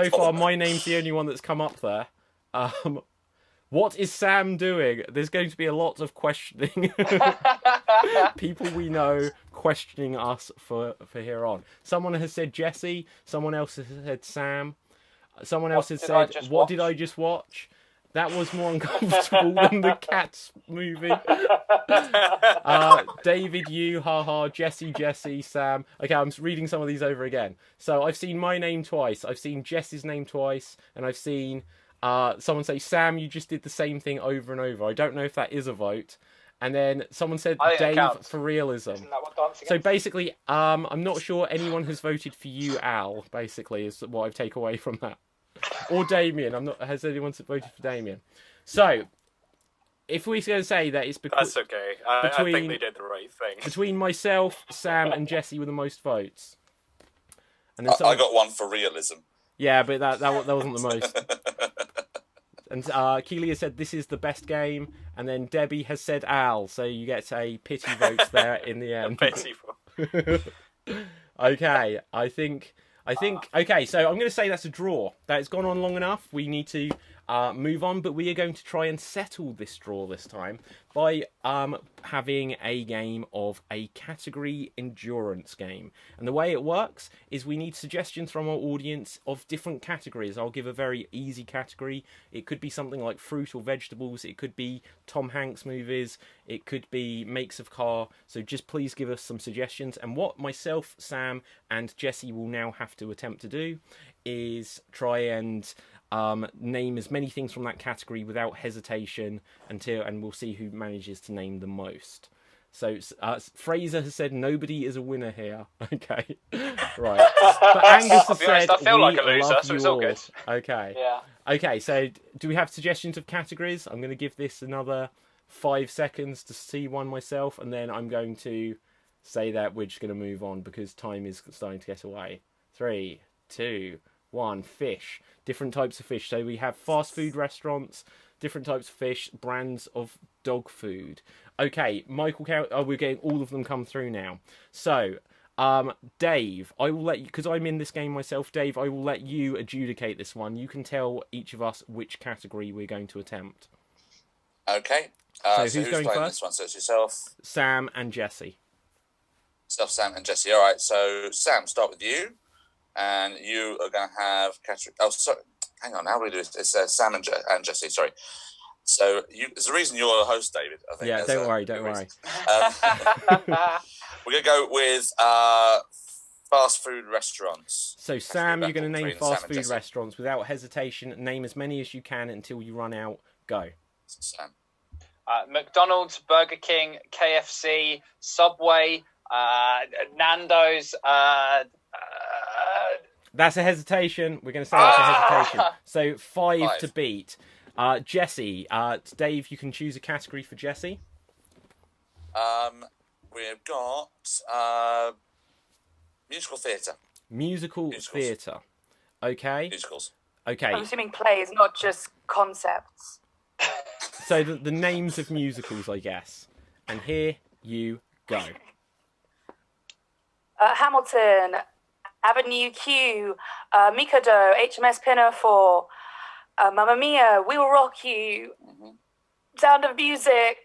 far my name's the only one that's come up there. What is Sam doing? There's going to be a lot of questioning. People we know questioning us for here on. Someone has said Jesse. Someone else has said Sam. Someone else has said, what did I just watch? That was more uncomfortable than the Cats movie. David, you, haha, Jesse, Sam. Okay, I'm reading some of these over again. So I've seen my name twice. I've seen Jess's name twice. And I've seen someone say, Sam, you just did the same thing over and over. I don't know if that is a vote. And then someone said I think that Dave counts. for realism. Isn't that what dancing So is? basically, I'm not sure anyone has voted for you, Al. Basically, is what I've taken away from that. Or Damien. I'm not. Has anyone voted for Damien? So, if we're going to say that it's because That's okay. I think they did the right thing. between myself, Sam, and Jesse with the most votes. And then I got one for realism. Yeah, but that wasn't the most. And Keelia said this is the best game, and then Debbie has said Al, so you get a pity vote there in the end. Pity for... Okay, I think. Okay, so I'm going to say that's a draw. That's gone on long enough. We need to move on, but we are going to try and settle this draw this time by having a game of a category endurance game. And the way it works is we need suggestions from our audience of different categories. I'll give a very easy category. It could be something like fruit or vegetables. It could be Tom Hanks movies. It could be makes of car. So just please give us some suggestions. And what myself, Sam, and Jesse will now have to attempt to do is try and name as many things from that category without hesitation and we'll see who manages to name the most. So Fraser has said nobody is a winner here. Okay, right. But Angus has said I feel like a we loser, love so you it's all all. good. Okay. Yeah. Okay. So do we have suggestions of categories? I'm going to give this another 5 seconds to see one myself, and then I'm going to say that we're just going to move on because time is starting to get away. 3, 2, 1. Fish. Different types of fish. So we have fast food restaurants, different types of fish, brands of dog food. Okay, Michael, we're getting all of them come through now. So, Dave, I will let you, because I'm in this game myself, Dave, I will let you adjudicate this one. You can tell each of us which category we're going to attempt. Okay. So So who's going playing first? this one? So it's yourself, Sam and Jesse. Sam, and Jesse. All right. So Sam, start with you, and you are going to have category. Oh, sorry. Hang on. How do we do it? It's Sam and Jesse. Sorry. So there's a reason you're a host, David. I think. Yeah, There's don't worry. We're going to go with fast food restaurants. So Sam, you're going to name between Sam fast and food Jesse. restaurants without hesitation. Name as many as you can until you run out. Go. Sam. McDonald's, Burger King, KFC, Subway, Nando's. That's a hesitation. We're going to say that's a hesitation. So five to beat. Jesse, Dave, you can choose a category for Jesse. We've got musical theatre. Musical Musicals. theatre. Okay. Musicals. Okay. I'm assuming plays, not just concepts. So the names of musicals, I guess. And here you go. Hamilton, Avenue Q, Mikado, HMS Pinafore, Mamma Mia, We Will Rock You, Sound of Music.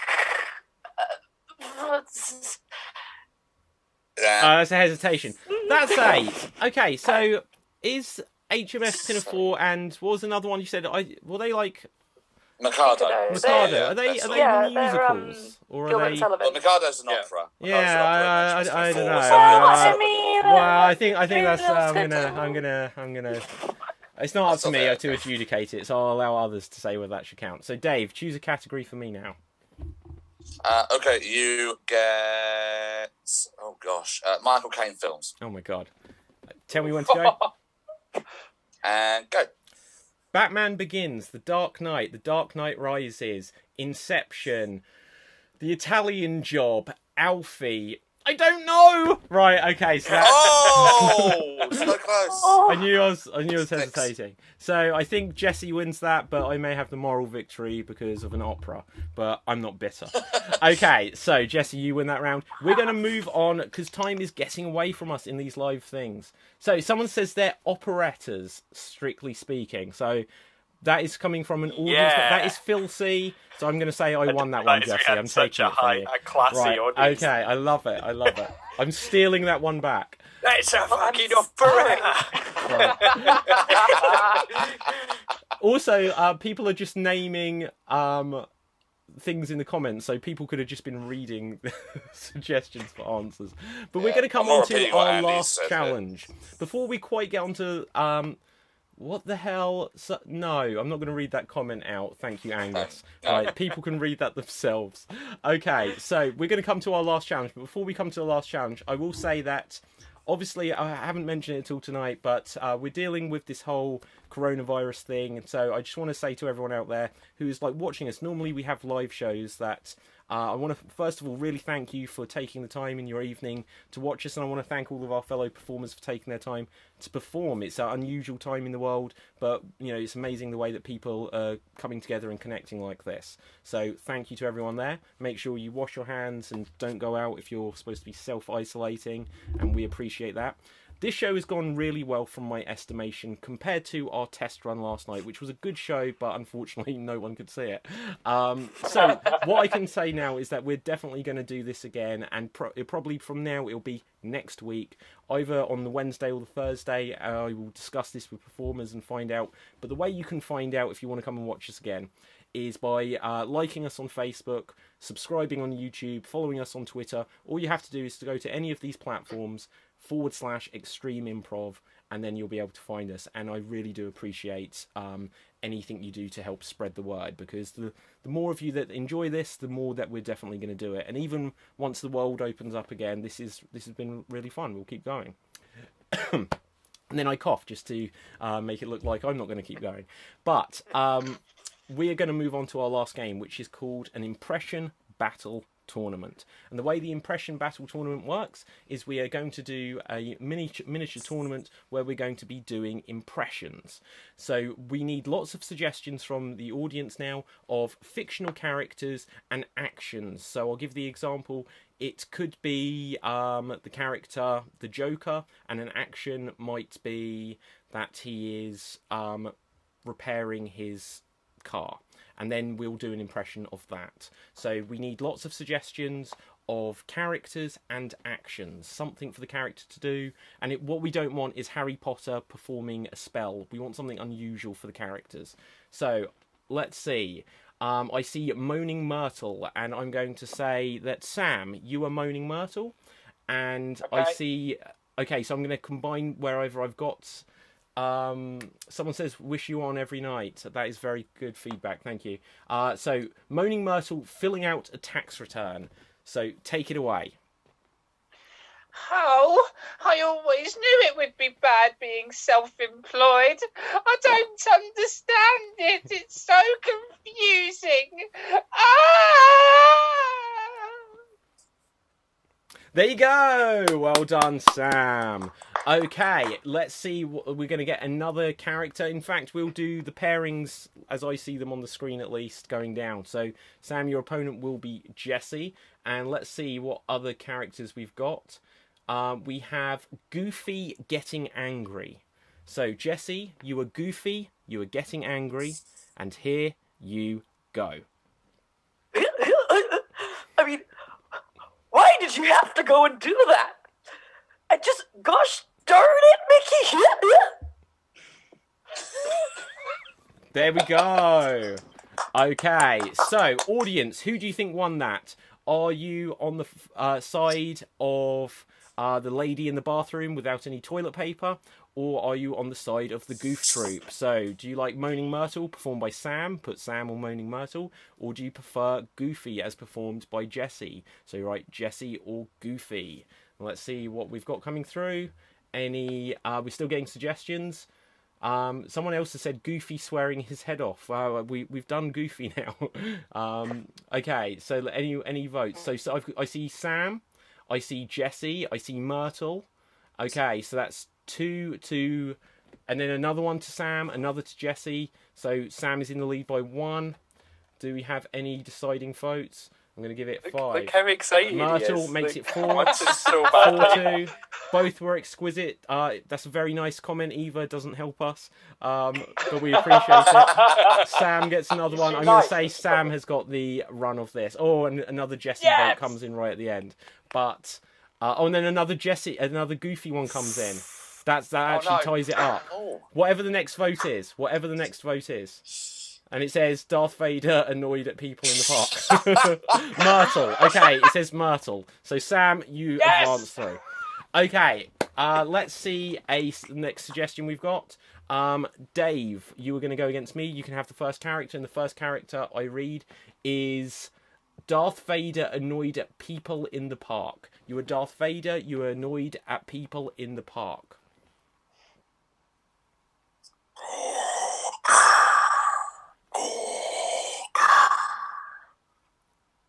That's a hesitation. That's 8. Okay, so is HMS Pinafore and what was another one you said? Were they like Mikado. Mikado? Are they Yeah, they're, musicals or are Gilbert they? Sullivan. Well, Mikado's an opera. Yeah, I don't know. Well, I mean, Well, I think that's. I'm gonna. It's not up to me to adjudicate it, so I'll allow others to say whether that should count. So, Dave, choose a category for me now. Okay, you get. Oh gosh, Michael Caine films. Oh my god! Tell me when to go. And go. Batman Begins, The Dark Knight, The Dark Knight Rises, Inception, The Italian Job, Alfie. I don't know. Right. Okay. So that's... Oh, so close. I knew I was hesitating. So I think Jesse wins that, but I may have the moral victory because of an opera. But I'm not bitter. Okay, so Jesse, you win that round. We're going to move on because time is getting away from us in these live things. So someone says they're operettas, strictly speaking. So that is coming from an audience. Yeah. That is Phil C. So I'm going to say I won that one, Jesse. I'm such taking a it from you. high, classy Right. audience. Okay, I love it. I'm stealing that one back. It's a fucking operetta. Also, people are just naming things in the comments, so people could have just been reading suggestions for answers. But we're going to come on to our last challenge. Before we quite get onto What the hell? No, I'm not going to read that comment out. Thank you, Angus. No. Right, people can read that themselves. Okay, so we're going to come to our last challenge. But before we come to the last challenge, I will say that, obviously, I haven't mentioned it at all tonight, but we're dealing with this whole coronavirus thing. And so I just want to say to everyone out there who's like watching us, normally we have live shows that... I want to, first of all, really thank you for taking the time in your evening to watch us, and I want to thank all of our fellow performers for taking their time to perform. It's an unusual time in the world, but, you know, it's amazing the way that people are coming together and connecting like this. So thank you to everyone there. Make sure you wash your hands and don't go out if you're supposed to be self-isolating, and we appreciate that. This show has gone really well from my estimation compared to our test run last night, which was a good show, but unfortunately no one could see it. So what I can say now is that we're definitely going to do this again, and probably from now it'll be next week, either on the Wednesday or the Thursday. I will discuss this with performers and find out. But the way you can find out if you want to come and watch us again is by liking us on Facebook, subscribing on YouTube, following us on Twitter. All you have to do is to go to any of these platforms /Extreme Improv, and then you'll be able to find us. And I really do appreciate anything you do to help spread the word, because the more of you that enjoy this, the more that we're definitely going to do it. And even once the world opens up again, this has been really fun. We'll keep going. And then I cough just to make it look like I'm not going to keep going. But we are going to move on to our last game, which is called an Impression Battle Tournament. And the way the Impression Battle Tournament works is we are going to do a miniature tournament where we're going to be doing impressions. So we need lots of suggestions from the audience now of fictional characters and actions. So I'll give the example. It could be the character, the Joker, and an action might be that he is repairing his car. And then we'll do an impression of that. So we need lots of suggestions of characters and actions, something for the character to do. And what we don't want is Harry Potter performing a spell. We want something unusual for the characters. So let's see. I see Moaning Myrtle, and I'm going to say that Sam, you are Moaning Myrtle. And okay. I see... Okay, so I'm going to combine wherever I've got... someone says wish you on every night. That is very good feedback, thank you. So Moaning Myrtle filling out a tax return, so take it away. Oh, I always knew it would be bad being self-employed. I don't understand it. It's so confusing. There you go. Well done, Sam. Okay, let's see. We're going to get another character. In fact, we'll do the pairings as I see them on the screen, at least, going down. So, Sam, your opponent will be Jesse. And let's see what other characters we've got. We have Goofy getting angry. So, Jesse, you are Goofy, you are getting angry, and here you go. I mean, why did you have to go and do that? I just, gosh darn it, Mickey! There we go. Okay, so, audience, who do you think won that? Are you on the side of the lady in the bathroom without any toilet paper, or are you on the side of the Goof Troop? So, do you like Moaning Myrtle, performed by Sam? Put Sam on Moaning Myrtle. Or do you prefer Goofy, as performed by Jesse? So, you write Jesse or Goofy. Let's see what we've got coming through. We're still getting suggestions. Someone else has said Goofy swearing his head off. Wow, we've done Goofy now. Okay, so any votes? So I see Sam, I see Jesse, I see Myrtle. Okay, so that's 2, and then another one to Sam, another to Jesse. So Sam is in the lead by 1. Do we have any deciding votes? I'm going to give it 5. Look how excited Myrtle he is. makes it 4. Wants it so badly. 4-2. Both were exquisite. That's a very nice comment. Eva doesn't help us, but we appreciate it. Sam gets another one. I'm going to say Sam has got the run of this. Oh, and another Jesse vote comes in right at the end. But and then another Goofy one comes in. That actually ties it up. Whatever the next vote is. And it says Darth Vader annoyed at people in the park. Myrtle. Okay, it says Myrtle. So Sam, you advance through. Okay, let's see the next suggestion we've got. Dave, you were going to go against me. You can have the first character, and the first character I read is Darth Vader annoyed at people in the park. You are Darth Vader. You are annoyed at people in the park.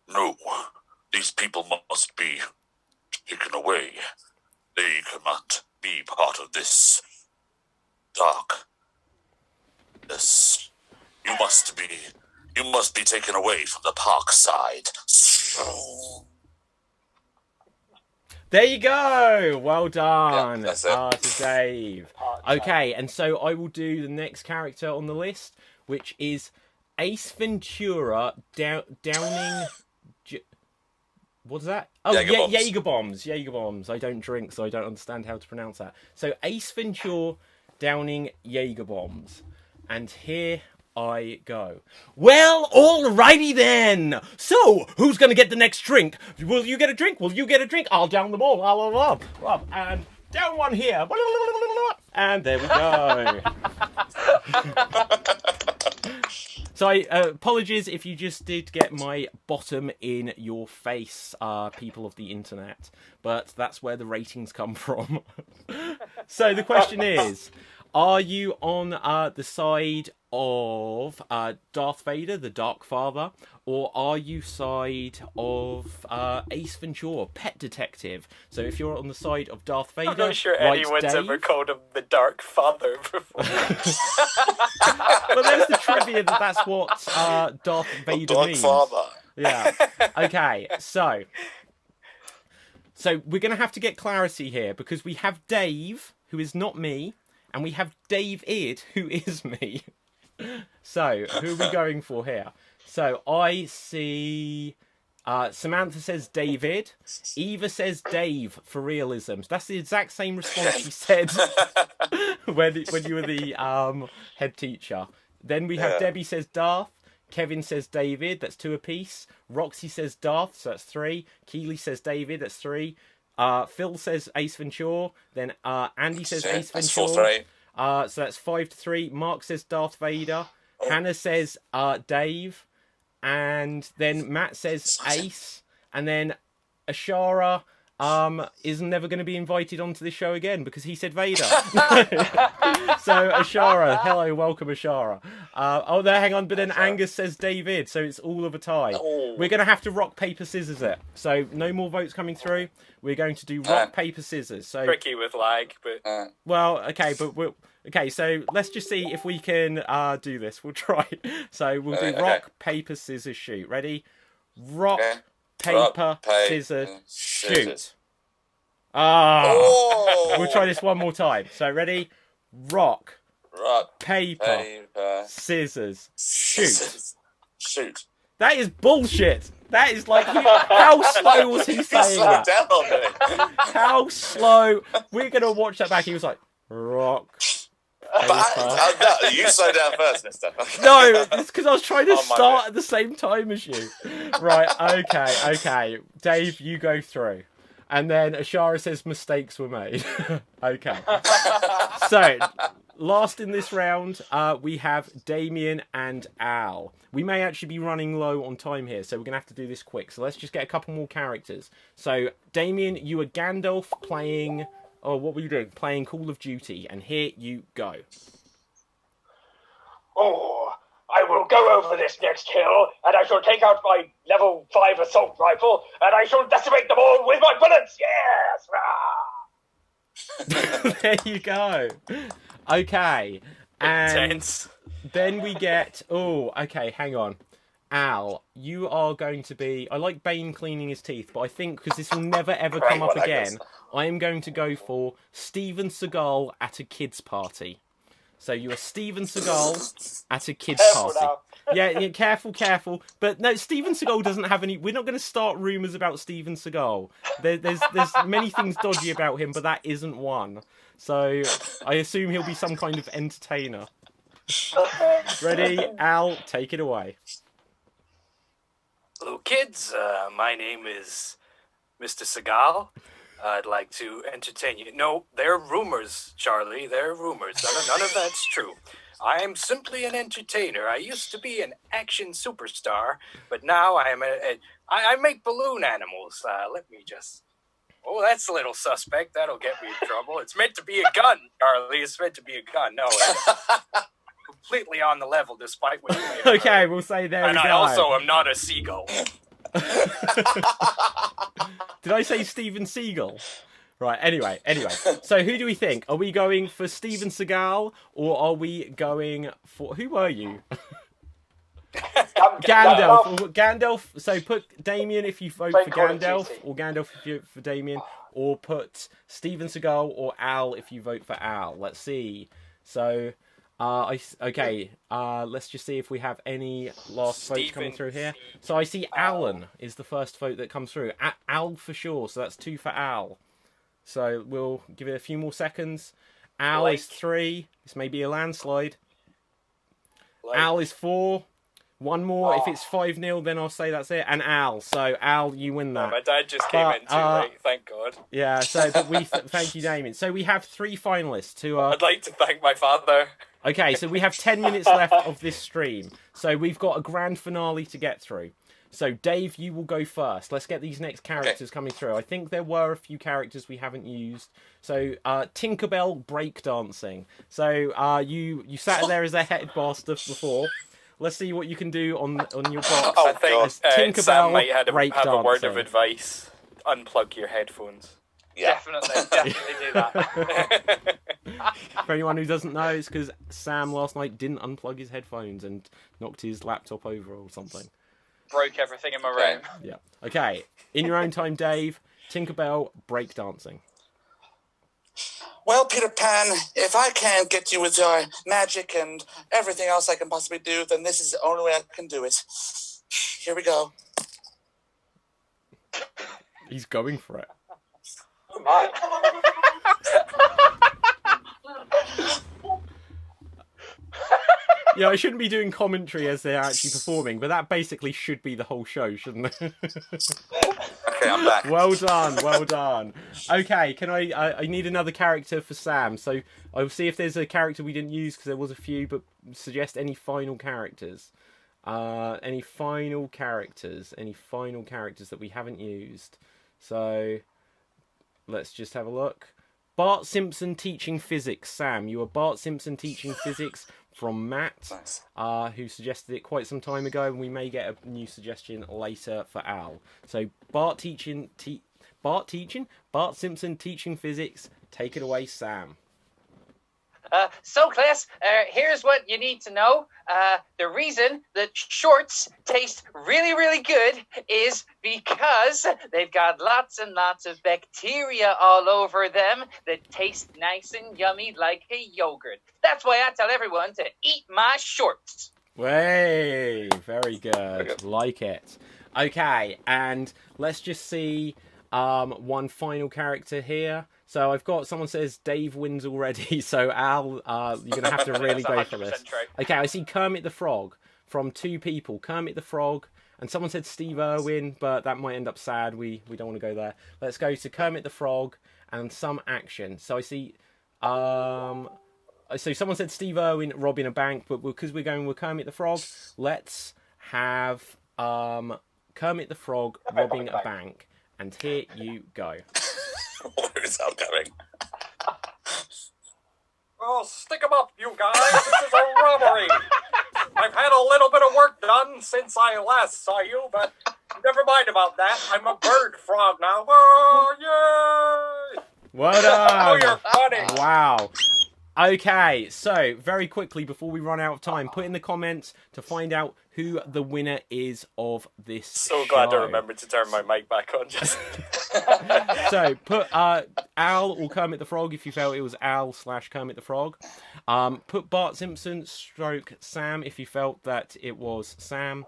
No, these people must be taken away. They cannot be part of this darkness. You must be taken away from the park side. There you go. Well done, Yeah, that's it. to Dave. Okay, and so I will do the next character on the list, which is Ace Ventura Downing. What's that? Oh, Jaeger bombs. Jaeger bombs. I don't drink, so I don't understand how to pronounce that. So Ace Ventura downing Jaeger bombs, and here I go. Well, alrighty then. So, who's gonna get the next drink? Will you get a drink? Will you get a drink? I'll down them all. And down one here. And there we go. So, apologies if you just did get my bottom in your face, people of the internet. But that's where the ratings come from. So, the question is, are you on the side of Darth Vader, the Dark Father, or are you side of Ace Ventura, Pet Detective? So if you're on the side of Darth Vader, I'm not sure anyone's ever called him the Dark Father before. Well, there's the trivia that's what Darth Vader means. Dark Father. Yeah. Okay, so we're going to have to get clarity here, because we have Dave, who is not me, and we have David, who is me. So, who are we going for here? So, I see Samantha says David. Eva says Dave for realisms. That's the exact same response she said when you were the head teacher. Then we have Debbie says Darth. Kevin says David. That's 2 apiece. Roxy says Darth. So that's 3. Keely says David. That's 3. Phil says Ace Ventura. Then Andy says Ace Ventura. So that's 5-3. Mark says Darth Vader. Hannah says Dave. And then Matt says Ace. And then Ashara is never going to be invited onto this show again because he said Vader. So Ashara, hello, welcome Ashara. Hang on, but then Angus says David, so it's all of a tie. We're going to have to rock, paper, scissors it. So no more votes coming through. We're going to do rock, paper, scissors. So tricky with lag, but well, okay, but okay, so let's just see if we can do this. We'll try. So we'll do rock, paper, scissors, shoot. Ready? Rock, paper, scissors, shoot. We'll try this one more time. So ready? Rock, paper, scissors, shoot. That is bullshit. That is like, how slow was he saying that? Down on me. How slow? We're going to watch that back. He was like, rock, no, you slow down first, mister. No, it's because I was trying to start at the same time as you. Right, okay. Dave, you go through. And then Ashara says mistakes were made. Okay. So, last in this round, we have Damien and Al. We may actually be running low on time here, so we're going to have to do this quick. So let's just get a couple more characters. So, Damien, you were Gandalf playing... Oh, what were you doing? Playing Call of Duty. And here you go. Oh, I will go over this next hill, and I shall take out my level 5 assault rifle, and I shall decimate them all with my bullets. Yes! There you go. Okay. And intense. then we get... Oh, okay, hang on. Al, you are going to be... I like Bane cleaning his teeth, but I think because this will never ever come up again, I am going to go for Steven Seagal at a kid's party. So you are Steven Seagal at a kid's party. Now. Yeah, careful. But no, Steven Seagal doesn't have any... We're not going to start rumours about Steven Seagal. There's many things dodgy about him, but that isn't one. So I assume he'll be some kind of entertainer. Ready? Al, take it away. Hello, kids. My name is Mr. Seagal, I'd like to entertain you. No, they're rumors, Charlie. They're rumors. None of that's true. I am simply an entertainer. I used to be an action superstar, but now I make balloon animals. Let me just... Oh, that's a little suspect. That'll get me in trouble. It's meant to be a gun, Charlie. It's meant to be a gun. No, it's completely on the level, despite what you may have Okay, heard. we'll say there And we I go. also am not a seagull. Did I say Steven Seagal? Right, anyway. So who do we think? Are we going for Steven Seagal or are we going for... Who were you? Gandalf. So put Damien if you vote for Gandalf, or Gandalf if you vote for Damien, or put Steven Seagal or Al if you vote for Al. Let's see. So... let's just see if we have any last votes coming through here. So I see Alan is the first vote that comes through. Al for sure, so that's 2 for Al. So we'll give it a few more seconds. Al is 3. This may be a landslide. Al is 4. One more. If it's 5-0, then I'll say that's it. And Al. So Al, you win that. My dad just came in too late. Thank God. Yeah. So but we thank you, Damien. So we have 3 finalists who are... I'd like to thank my father. Okay, so we have 10 minutes left of this stream. So we've got a grand finale to get through. So Dave, you will go first. Let's get these next characters coming through. I think there were a few characters we haven't used. So Tinkerbell breakdancing. So you sat there as a headmaster before. Let's see what you can do on your box. I think Tinkerbell Sam might have a word of breakdancing. advice. Unplug your headphones. Yeah. Definitely do that. For anyone who doesn't know, it's because Sam last night didn't unplug his headphones and knocked his laptop over or something. Broke everything in my room. Yeah. Okay. In your own time, Dave, Tinkerbell breakdancing. Well, Peter Pan, if I can't get you with your magic and everything else I can possibly do, then this is the only way I can do it. Here we go. He's going for it. Oh my. Yeah, I shouldn't be doing commentary as they're actually performing, but that basically should be the whole show, shouldn't it? Okay, I'm back. Well done. Okay, can I need another character for Sam, so I'll see if there's a character we didn't use, because there was a few, but suggest any final characters. Any final characters that we haven't used. So, let's just have a look. Bart Simpson teaching physics. Sam, you are Bart Simpson teaching physics from Matt, who suggested it quite some time ago, and we may get a new suggestion later for Al. So Bart Simpson teaching physics. Take it away, Sam. So, class, here's what you need to know. The reason that shorts taste really, really good is because they've got lots and lots of bacteria all over them that taste nice and yummy like a yogurt. That's why I tell everyone to eat my shorts. Way, very good. Like it. Okay, and let's just see one final character here. So I've got, someone says Dave wins already, so Al, you're going to have to really go for this. True. Okay, I see Kermit the Frog from 2 people. Kermit the Frog, and someone said Steve Irwin, but that might end up sad. We don't want to go there. Let's go to Kermit the Frog and some action. So I see, so someone said Steve Irwin robbing a bank, but because we're going with Kermit the Frog, let's have Kermit the Frog robbing a bank. And here you go. Where is that going? Oh, stick 'em up, you guys. This is a robbery. I've had a little bit of work done since I last saw you, but never mind about that. I'm a bird frog now. Oh, yay! Well done. Oh, you're funny. Wow. Okay, so very quickly before we run out of time, put in the comments to find out who the winner is of this So glad I show. remembered to turn my mic back on. Just So put Al or Kermit the Frog if you felt it was Al/Kermit the Frog. Put Bart Simpson / Sam if you felt that it was Sam.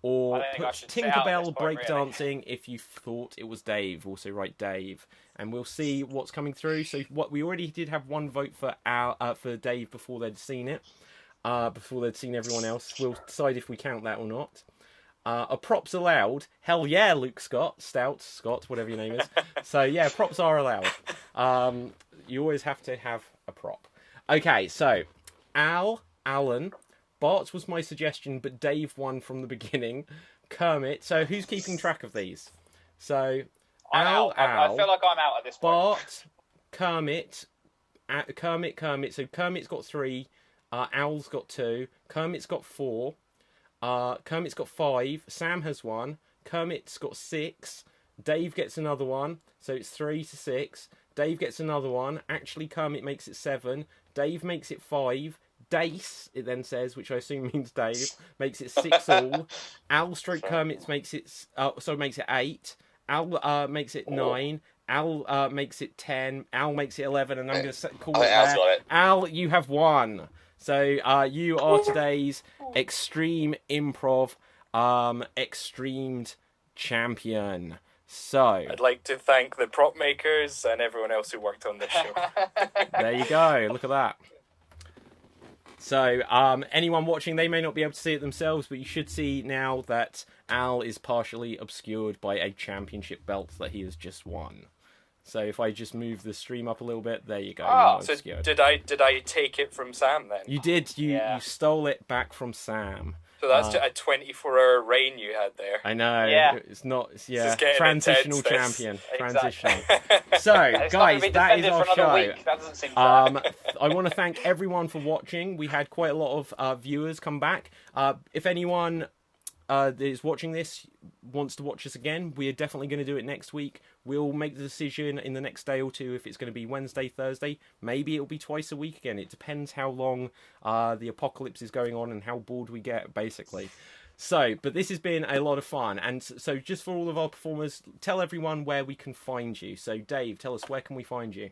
Or I think put I should say Al at Tinkerbell this point, breakdancing if you thought it was Dave. Also write Dave. And we'll see what's coming through. So what we already did have one vote for for Dave before they'd seen it. Before they'd seen everyone else. We'll decide if we count that or not. Are props allowed? Hell yeah, Luke Scott, Scott, whatever your name is. So yeah, props are allowed. You always have to have a prop. Okay, so Alan, Bart was my suggestion, but Dave won from the beginning. Kermit. So who's keeping track of these? So I'm out. I feel like I'm out at this point. Bart, Kermit. So Kermit's got 3. Al's got 2. Kermit's got 4. Kermit's got 5. Sam has 1. Kermit's got 6. Dave gets another one. So it's 3 to 6. Dave gets another one. Actually, Kermit makes it 7. Dave makes it 5. Dace, it then says, which I assume means Dave, makes it 6 all. Al stroke Kermit makes it 8. Al makes it 9. Al makes it 10. Al makes it 11, and I'm going to call it there. Al, you have won. So you are today's Extreme Improv Extreamed champion. So I'd like to thank the prop makers and everyone else who worked on this show. There you go. Look at that. So anyone watching, they may not be able to see it themselves, but you should see now that Al is partially obscured by a championship belt that he has just won. So if I just move the stream up a little bit, there you go. Oh, so did I take it from Sam then? You did. You stole it back from Sam. So that's a 24-hour reign you had there. I know. Yeah. It's not. Transitional champion. Transitional. Exactly. So, guys, that is our show. Week. That doesn't seem fair. I want to thank everyone for watching. We had quite a lot of viewers come back. If anyone that is watching this wants to watch us again, we are definitely going to do it next week. We'll make the decision in the next day or two if it's going to be Wednesday, Thursday. Maybe it'll be twice a week again. It depends how long the apocalypse is going on and how bored we get, basically. So, but this has been a lot of fun. And so just for all of our performers, tell everyone where we can find you. So, Dave, tell us, where can we find you?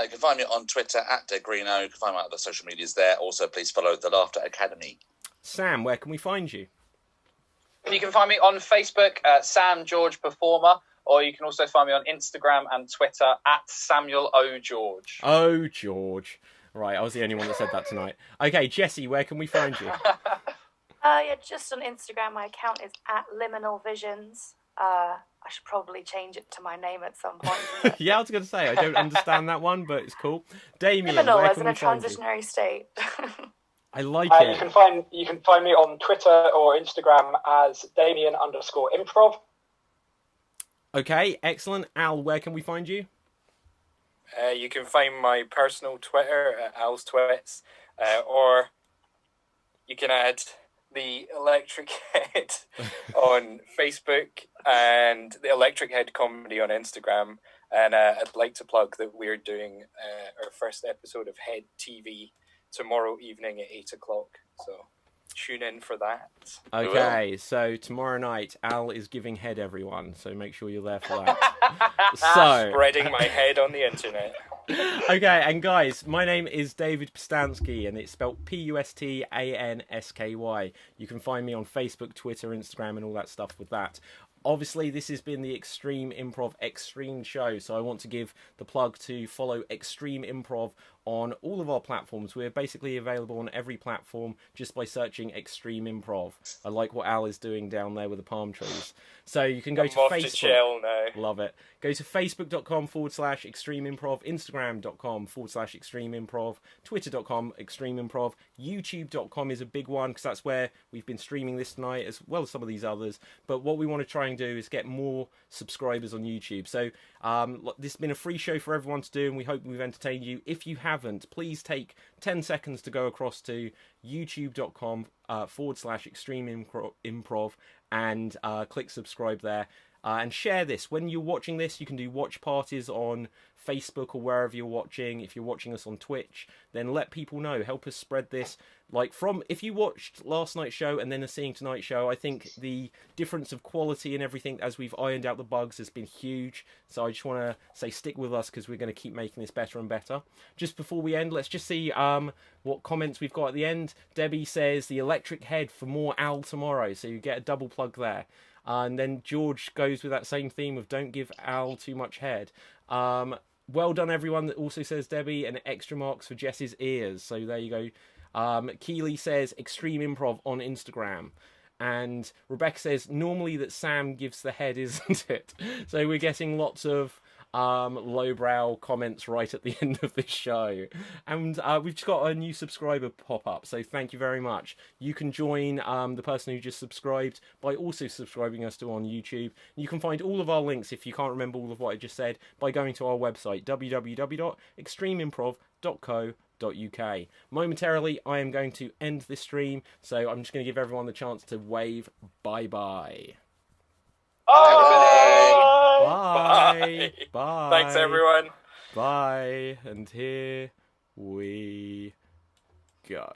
You can find me on Twitter @DeGreeno. You can find my other social medias there. Also, please follow The Laughter Academy. Sam, where can we find you? You can find me on Facebook, Sam George Performer, or you can also find me on Instagram and Twitter @SamuelOGeorge. Oh, George. Right, I was the only one that said that tonight. Okay, Jessie, where can we find you? Yeah, just on Instagram. My account is @LiminalVisions. I should probably change it to my name at some point. Yeah, I was going to say, I don't understand that one, but it's cool. Damien, Liminal where as can in we a find you? transitionary state. I like it. You can find me on Twitter or Instagram as Damien_improv. Okay, excellent. Al, where can we find you? You can find my personal Twitter at Al's Twits, or you can add the Electric Head on Facebook and the Electric Head Comedy on Instagram. And I'd like to plug that we're doing our first episode of Head TV tomorrow evening at 8 o'clock. So tune in for that. Okay, so tomorrow night, Al is giving head everyone, so make sure you're there for that. So spreading my head on the internet. Okay, and guys, my name is David Pustansky, and it's spelled Pustansky. You can find me on Facebook, Twitter, Instagram, and all that stuff with that. Obviously, this has been the Extreme Improv Extreme show, so I want to give the plug to follow Extreme Improv on all of our platforms. We're basically available on every platform just by searching Extreme Improv. I like what Al is doing down there with the palm trees. So you can go to Facebook. Shell now. Love it. Go to facebook.com/Extreme Improv, Instagram.com/Extreme Improv, Twitter.com Extreme Improv, YouTube.com is a big one because that's where we've been streaming this tonight as well as some of these others. But what we want to try and do is get more subscribers on YouTube. So this has been a free show for everyone to do, and we hope we've entertained you. If you haven't, please take 10 seconds to go across to youtube.com/Extreme Improv and click subscribe there. And share this. When you're watching this, you can do watch parties on Facebook or wherever you're watching. If you're watching us on Twitch, then let people know. Help us spread this. Like, if you watched last night's show and then are seeing tonight's show, I think the difference of quality and everything as we've ironed out the bugs has been huge. So I just want to say stick with us because we're going to keep making this better and better. Just before we end, let's just see what comments we've got at the end. Debbie says the electric head for more Al tomorrow. So you get a double plug there. And then George goes with that same theme of don't give Al too much head. Well done, everyone. That also says Debbie, and extra marks for Jess's ears. So there you go. Keely says Extreme Improv on Instagram. And Rebecca says, normally that Sam gives the head, isn't it? So we're getting lots of lowbrow comments right at the end of this show. And we've just got a new subscriber pop up, so thank you very much. You can join the person who just subscribed by also subscribing us to on YouTube. You can find all of our links, if you can't remember all of what I just said, by going to our website, www.extremeimprov.co.uk. Momentarily, I am going to end this stream, so I'm just going to give everyone the chance to wave bye-bye. Bye. Bye. Thanks, everyone. Bye. And here we go.